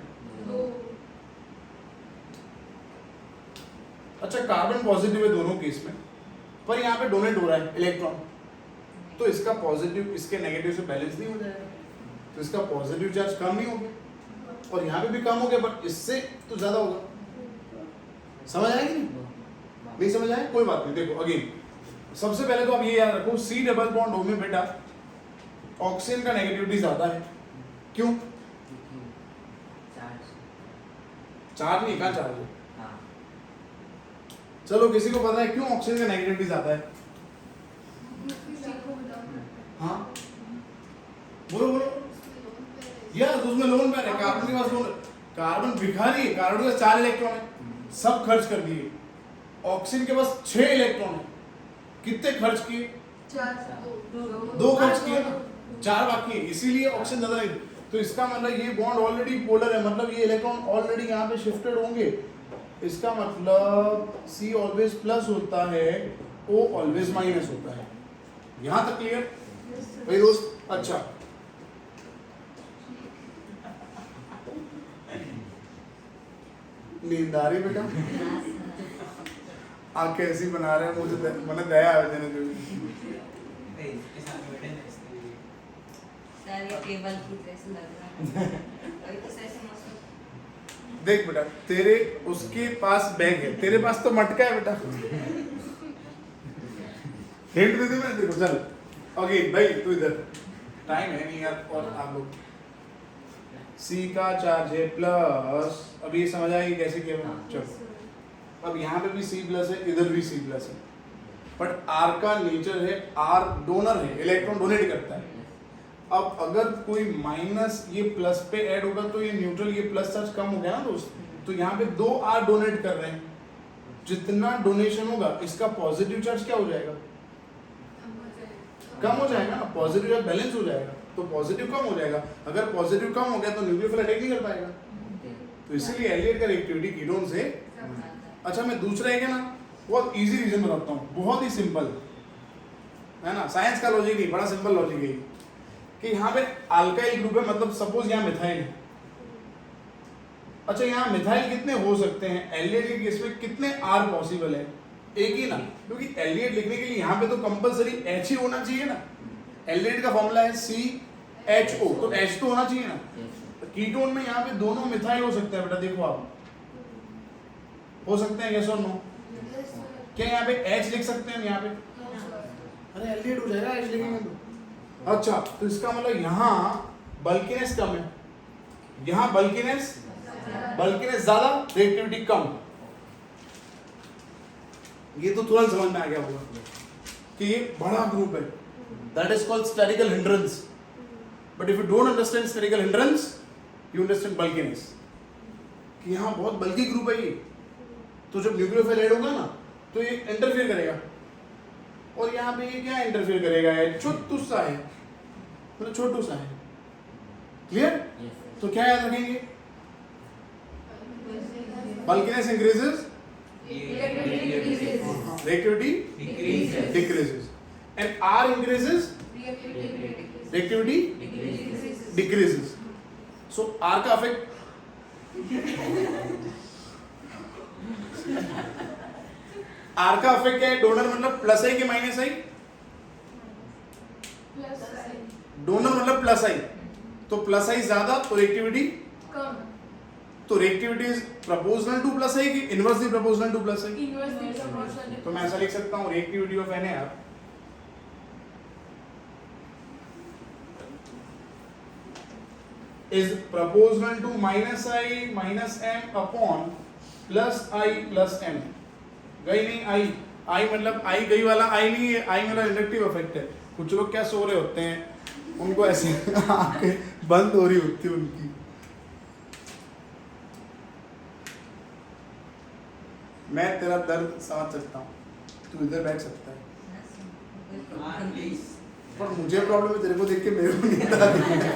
अच्छा, कार्बन पॉजिटिव है दोनों केस में, पर यहाँ पे डोनेट हो रहा है इलेक्ट्रॉन, तो इसका पॉजिटिव इसके नेगेटिव से बैलेंस नहीं हो जाएगा, तो इसका पॉजिटिव चार्ज कम नहीं होगा, और यहाँ पे भी कम हो गया, बट इससे तो ज्यादा होगा। समझ आया कि नहीं समझ आया? कोई बात नहीं। देखो अगेन, सबसे पहले तो आप ये याद रखो, C डबल बॉन्ड O में बेटा ऑक्सीजन का नेगेटिविटी ज्यादा है। क्यों? चार्ज नहीं, कहाँ चार्ज है? चलो, किसी को पता है क्यों ऑक्सीजन का नेगेटिविटी ज्यादा है? हाँ बोलो बोलो। यस, उसमें लोन पैर है, कार्बन के पास लोन, कार्बन भिखारी है, कार्बन के पास 4 इलेक्ट्रॉन है, सब खर्च कर दिए। ऑक्सीजन के पास 6 इलेक्ट्रॉन है, कितने खर्च किए? 2 खर्च किए ना, 4 बाकी है, इसीलिए ऑक्सीजन ज्यादा नहीं। तो इसका मतलब ये बॉन्ड ऑलरेडी पोलर है, मतलब ये इलेक्ट्रॉन ऑलरेडी यहाँ पे शिफ्टेड होंगे। इसका मतलब C ऑलवेज प्लस होता है, O ऑलवेज माइनस होता है। यहाँ तक क्लियर भाई दोस्त? अच्छा, नींद आ रही बेटा? आंखें ऐसी बना रहे हैं, मुझे मैंने दया आ जाने जो इसके साथ बैठे ना इसलिए सर ये टेबल की जैसे लग रहा है। अभी तो ऐसे मौसम देख बेटा, तेरे उसके पास बैग है, तेरे पास तो मटका है बेटा। हिंट दे दी मैंने तेरे को। चल ओके भाई, तू इधर, टाइम है नहीं यार। और आप लोग C का चार्ज है प्लस, अब ये समझ आएगी कैसे किया मैंने। चलो, अब यहाँ पे भी C प्लस है, इधर भी C प्लस है, बट R का नेचर है, R डोनर है, इलेक्ट्रॉन डोनेट करता है। अब अगर कोई माइनस ये प्लस पे ऐड होगा तो ये न्यूट्रल, ये प्लस चार्ज कम हो गया ना दोस्त, तो यहाँ पे 2 R डोनेट कर रहे हैं। जितना डोनेशन होगा इसका पॉजिटिव चार्ज क्या हो जाएगा? कम हो जाएगा ना, पॉजिटिव चार्ज बैलेंस हो जाएगा, तो पॉजिटिव कम हो जाएगा। अगर पॉजिटिव कम हो गया तो न्यूक्लियोफाइल अटैक नहीं कर पाएगा, तो इसीलिए एल्डिहाइड का रिएक्टिविटी कीटोन से। अच्छा, मैं दूसरा है क्या ना, बहुत इजी रीजन बताता हूँ, बहुत ही सिंपल है ना, साइंस का लॉजिक नहीं, बड़ा सिंपल लॉजिक है कि यहाँ पे अल्काइल ग्रुप है, मतलब सपोज यहाँ मिथाइल है। अच्छा, यहाँ मिथाइल कितने हो सकते हैं? एल्डिहाइड के केस में कितने R पॉसिबल है? एक ही ना, क्योंकि एल्डिहाइड लिखने के लिए यहाँ पे तो कंपलसरी H ही होना चाहिए ना। एल्डिहाइड का फॉर्मूला है CHO, तो H तो होना चाहिए ना। कीटोन में यहाँ पे दोनों मिथाइल हो सकते हैं बेटा, देखो आप हो सकते हैं, यस और नो? क्या यहाँ पे H लिख सकते हैं यहाँ पे? अरे एल्डिहाइड हो जाएगा H लिखेंगे तो। अच्छा, तो इसका मतलब यहाँ बल्कीनेस कम है, यहाँ बल्कीनेस ज्यादा, रिएक्टिविटी कम। ये तो तुरंत समझ में आ गया होगा कि ये बड़ा ग्रुप है, that is called sterical hindrance. But if you don't understand sterical hindrance, you understand bulkiness, कि यहाँ बहुत बल्की ग्रुप है ये, तो जब न्यूक्लियोफाइल ऐड होगा ना तो ये इंटरफेयर करेगा, और यहाँ पे ये क्या इंटरफेयर करेगा, ये छोटू सा है, मतलब छोटू सा है। क्लियर? तो क्या याद रखेंगे? Bulkiness increases, reactivity decreases, and R increases, reactivity decreases. So R का effect R का effect क्या है? डोनर मतलब प्लस आई कि माइनस आई? डोनर मतलब प्लस आई, तो प्लस आई ज्यादा तो रिएक्टिविटी कम। तो reactivity is proportional to plus I कि inversely proportional to plus I? Inversely proportional. तो मैं ऐसा लिख सकता हूँ, reactivity of NaR is proportional to minus I minus m upon plus I plus m। गई नहीं I मतलब I गई वाला I नहीं है, I मेरा इंडक्टिव इफेक्ट है। कुछ लोग क्या सो रहे होते हैं, उनको ऐसे आंखें बंद हो रही होती है उनकी। मैं तेरा दर्द समझ सकता हूँ, तू इधर बैठ सकता है, पर मुझे प्रॉब्लम है, तेरे को देख के मेरे को नींद आ रही है।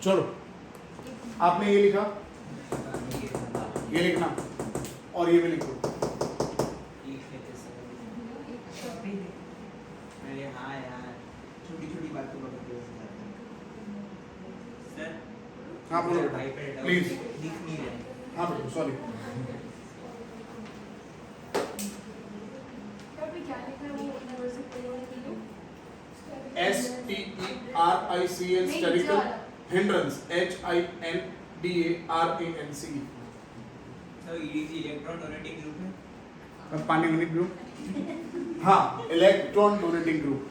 चलो, आपने ये लिखा, ये लिखना और ये भी लिखो। हाँ यार, छोटी-छोटी बातों को सर, हाँ बोलो प्लीज। दिख नहीं रहा। हाँ बोलो, sorry. STERICL sterical hindrance HINDARANCE। तो EDG इलेक्ट्रॉन डोनेटिंग ग्रुप है। पानी ग्रुप, हाँ इलेक्ट्रॉन डोनेटिंग ग्रुप।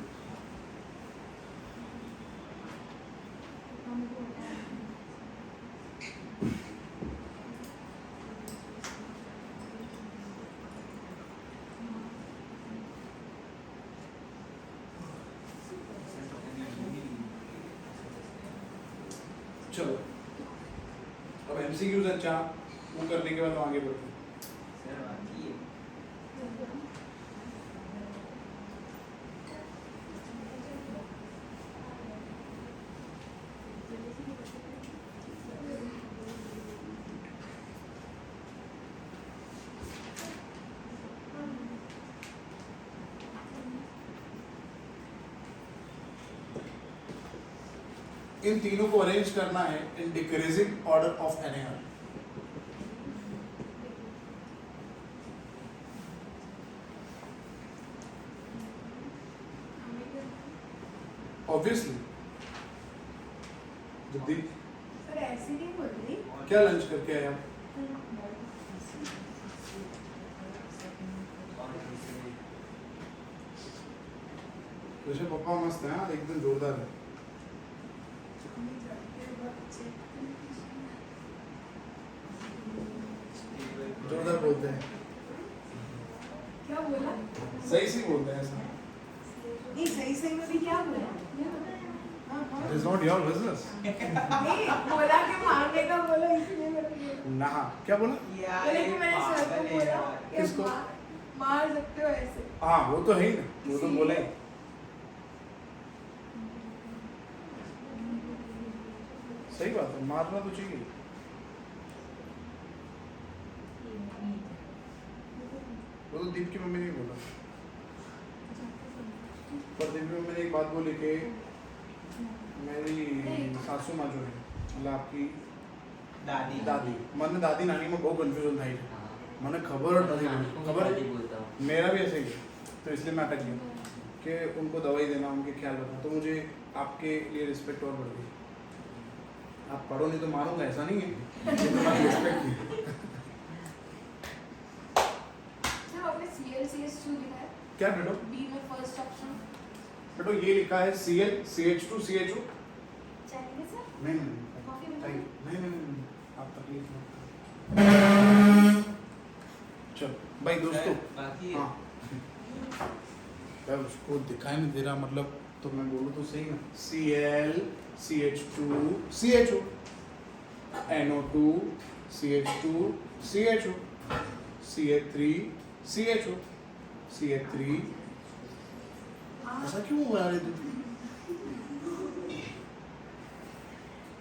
चलो अब MCQs अच्छा, वो करने के बाद हम आगे बढ़ते हैं। सर बाकी है। इन तीनों को अरेंज करना है in decreasing order of NaR। Obviously Jagdeep sir ऐसे नहीं बोल रही। क्या लंच करके आए आप? वैसे पापा मस्त है, एकदम जोरदार है। सही से बोलते हैं ऐसा। नहीं सही सही में भी क्या बोला It is not your business. नहीं बोला कि मारने का बोला इसलिए मैंने ना क्या बोला? बोले कि मैंने सर को बोला कि किसको? मार सकते हो ऐसे हाँ वो तो है ही ना, वो तो बोला ही। सही बात है, मारना तो चाहिए। वो तो दीप की मम्मी ने बोला, पर दीप की मम्मी ने एक बात बोली कि मेरी सासू माँ जो है मतलब आपकी दादी मैंने दादी नानी में बहुत कंफ्यूजन था ही मैंने खबर नहीं खबर मेरा भी ऐसे ही है, तो इसलिए मैं अटक गया कि उनको दवाई देना उनके ख्याल रखना, तो मुझे आपके लिए रिस्पेक्ट और बढ़ गई। आप पढ़ो नहीं तो मारूंगा ऐसा नहीं है, ये तुम्हारी रिस्पेक्ट है। सर आपने ClCH2 लिखा है क्या बेटो? बी में फर्स्ट ऑप्शन बेटो ये लिखा है Cl CH2 CHO। चाहिए सर नहीं नहीं कॉफी में नहीं नहीं नहीं नहीं, आप तकलीफ मत करो। चलो भाई दोस्तों, बाकी हाँ यार उसको दिखाई नहीं दे रहा मतलब, तो मैं बोलूँ तो सही ना, Cl CH2 CHO NO2 CH2 CHO CH3 CHO CH3 ऐसा क्यों हुआ रे तू?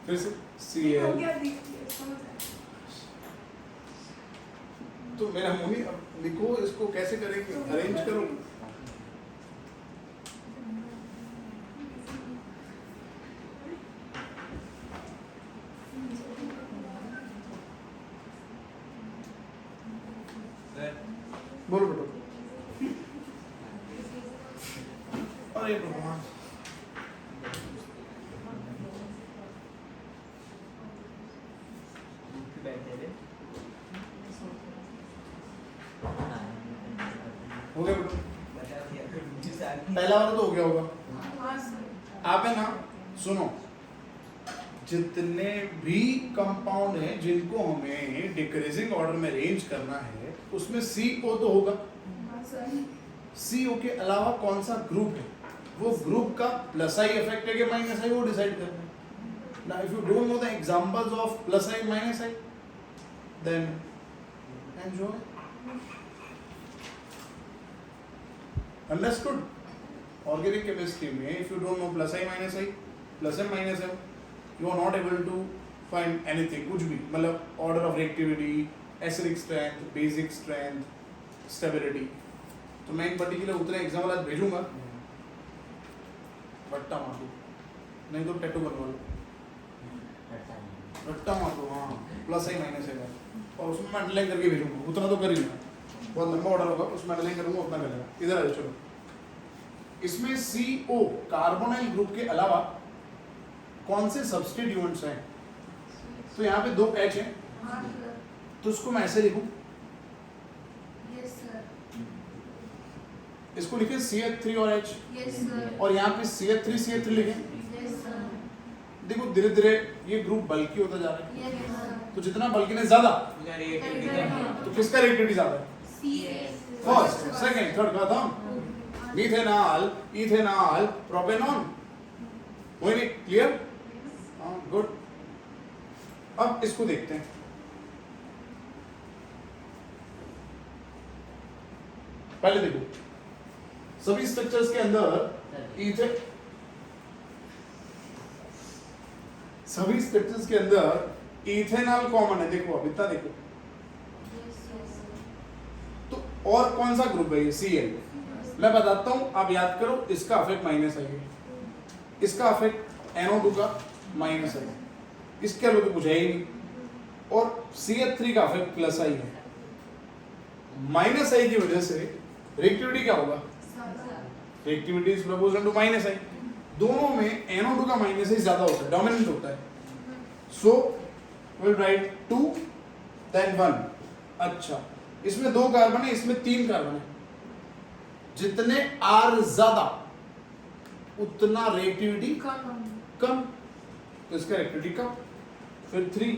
फिर से हो Cl, गया देखिए समझ आया तो मेरा मुनी अब लिखो इसको कैसे करेंगे, अरेंज करो। बोलो बेटो। अरे भगवान, हो गया बेटो? पहला वाला तो हो गया होगा। हाँ सर आप है ना, सुनो, जितने भी कंपाउंड हैं जिनको हमें डिक्रीजिंग ऑर्डर में अरेंज करना है उसमें CO तो होगा। हाँ सर CO के अलावा कौन सा ग्रुप है, वो ग्रुप का प्लस आई इफेक्ट है कि माइनस आई, वो डिसाइड करना है ना। If you don't know the examples of plus I minus I then enjoy. Understood? Organic chemistry में if you don't know plus I minus I, plus M minus M, you are not able to find anything, कुछ भी मतलब order of reactivity, acidic strength, basic strength, stability. तो मैं इन पर्टिकुलर उतने एग्जाम्पल आज भेजूंगा, बट्टा मार दो, नहीं तो टैटू बनवा लो। बट्टा मार दो, हाँ प्लस आई माइनस आई, और उसमें मैं अंडरलाइन करके भेजूंगा, उतना तो कर ही लेना। बहुत लंबा ऑर्डर होगा उसमें अंडरलाइन करूंगा, उतना कर लेना। इधर आ जाओ चलो। इसमें CO कार्बोनाइल ग्रुप के अलावा कौन से सब्स्टिट्यूएंट्स हैं? तो यहाँ पे 2 H हैं, हाँ सर तो उसको मैं ऐसे लिखूं, यस सर इसको लिखे CH3 और H, यस सर और यहाँ पे CH3 लिखे। यस सर देखो धीरे धीरे ये ग्रुप बल्कि होता जा रहा है, यस सर तो जितना बल्कीनेस ज्यादा तो किसका रिएक्टिविटी ज्यादा है? फर्स्ट, सेकंड, थर्ड का था मीथेनॉल, इथेनॉल, प्रोपेनॉन। वही नहीं, क्लियर? हाँ गुड। अब इसको देखते हैं। पहले देखो, सभी स्ट्रक्चर्स के अंदर सभी स्ट्रक्चर्स के अंदर इथेनॉल कॉमन है। देखो अब इतना देखो, तो और कौन सा ग्रुप है ये? Cl। मैं बताता हूं, आप याद करो, इसका अफेक्ट माइनस आई है, इसका अफेक्ट NO2 का माइनस आई, इसके अलावा तो कुछ है ही नहीं, और CH3 का अफेक्ट प्लस आई है। माइनस आई की वजह से रिएक्टिविटी क्या होगा? Reactivity is proportional to minus I. दोनों में NO2 का माइनस आई ज्यादा होता है, डोमिनेंट होता है। So will write 2 then 1। अच्छा, इसमें 2 कार्बन है, इसमें 3 कार्बन है। जितने R ज्यादा उतना रिएक्टिविटी कम, तो इसका रिएक्टिविटी कम। फिर 3,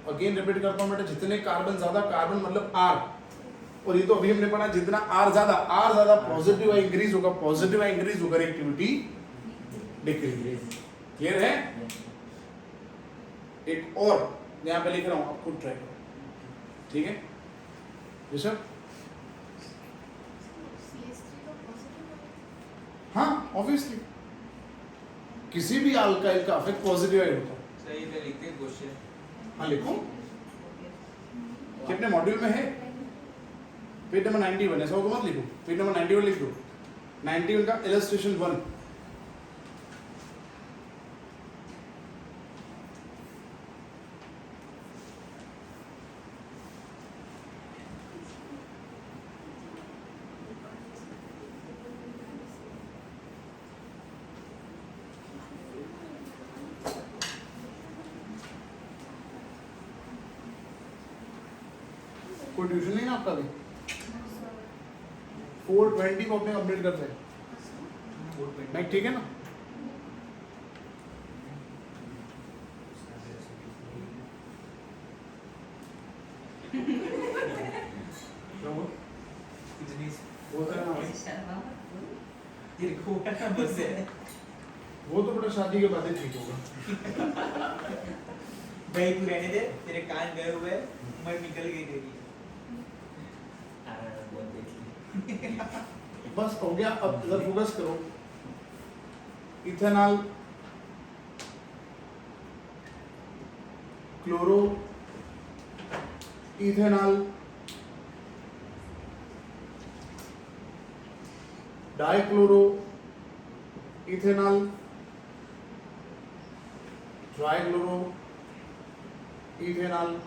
अगेन रिपीट करता हूं बेटा, जितने कार्बन ज्यादा, कार्बन मतलब R, और ये तो अभी हमने पढ़ा जितना आर ज्यादा पॉजिटिव आई इंक्रीज होगा, पॉजिटिव आई इंक्रीज होगा, रिएक्टिविटी डिक्रीज। क्लियर है? एक और यहां पे लिख रहा हूं, आप खुद ट्राई करो, ठीक है ऋषभ? हाँ ऑब्वियसली किसी भी अल्काइल का इफेक्ट पॉजिटिव आई होता है। सही पे लिखते हैं क्वेश्चन। हाँ लिखो, कितने मॉड्यूल में है? पेज नंबर 91, ऐसा हो तो मत लिखो, पेज नंबर 91 लिख दो। 91 का इलस्ट्रेशन 1। कोई ट्यूशन नहीं ना आपका अभी? 420 को अपने कंप्लीट करते हैं, नहीं ठीक है ना? वो तो बेटा शादी के बाद ही ठीक होगा। भाई तू रहने दे, तेरे कान गए हुए, उम्र निकल गई तेरी। बस हो गया, अब इधर फोकस करो। Ethanol, chloro, ethanol, dichloro, ethanol, trichloro, ethanol,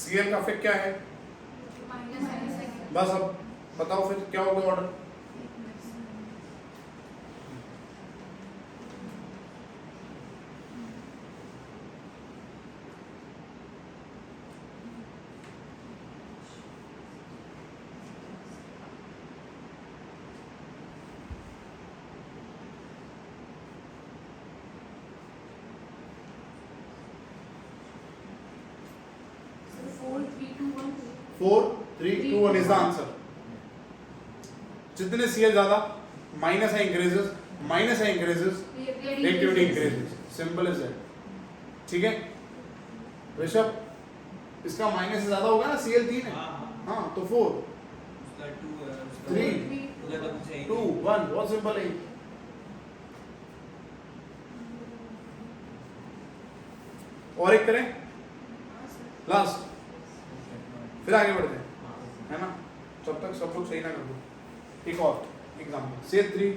Cl का इफेक्ट क्या है? बस अब बताओ फिर क्या होगा order? Four three two one is the answer. जितने Cl ज्यादा माइनस है इंक्रीजेस, माइनस है increases, reactivity increases, simple is that. ठीक है ऋषभ, इसका माइनस से ज्यादा होगा ना, Cl 3 है, हाँ तो 4 उसका 2 3 उधर का कुछ है 2 1, बहुत सिंपल है। और एक करें लास्ट, फिर आगे बढ़ते हैं, है ना? जब तक सब लोग सही ना कर दो। एक और example, CH3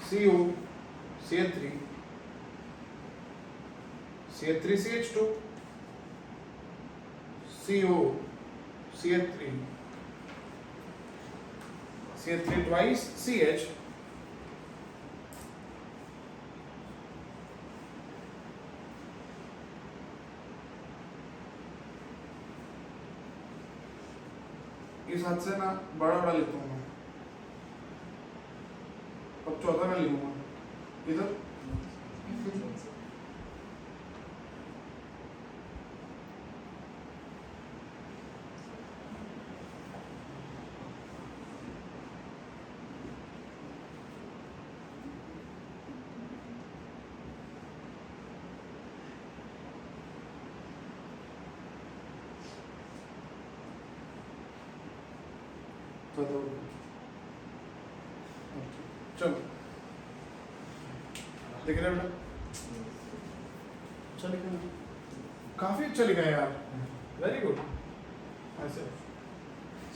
CO CH3 CH3 CH2 CO CH3 CH3 twice CH इस हाथ से ना बड़ा बड़ा लिखता हूँ मैं, अब चौथा मैं लिखूंगा इधर। चलो देख रहे बेटा, अच्छा लिखा है, काफी अच्छा लिखा है यार, वेरी गुड। ऐसे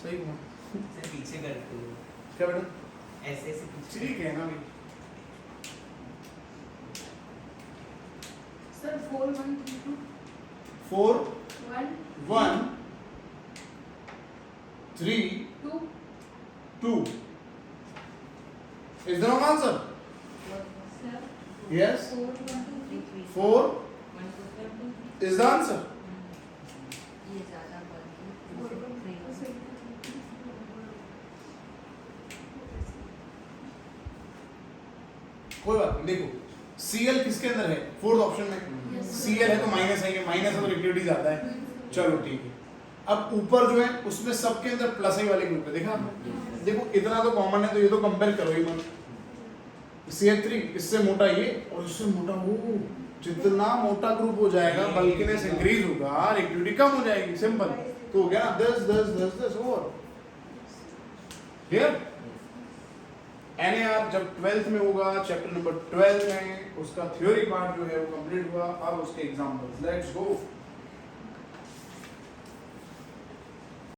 सही हुआ, से पीछे करते हो क्या बेटा? ऐसे ऐसे पीछे। ठीक है ना भी। Sir 4 1 3 2 4 1 1 3 2 2 is the wrong answer? Yes, 4 is the answer. कोई बात नहीं, देखो Cl किसके अंदर है, फोर्थ ऑप्शन में Cl है तो माइनस है, माइनस है तो रिएक्टिविटी आता है, चलो ठीक है। अब ऊपर जो है उसमें सबके अंदर प्लस ही वाले ग्रुप है, देखा आपने, देखो इतना तो कॉमन है तो ये तो कंपेयर करो ही मत। CH3 इससे मोटा ये और इससे मोटा वो, जितना मोटा ग्रुप हो जाएगा बल्किनेस इंक्रीज होगा, रिएक्टिविटी कम हो जाएगी, सिंपल। तो हो गया ना 10 10 10 10 और क्लियर। NAR जब 12th में होगा, चैप्टर नंबर 12 में उसका थ्योरी पार्ट जो है वो कंप्लीट हुआ। अब उसके एग्जांपल्स, लेट्स गो।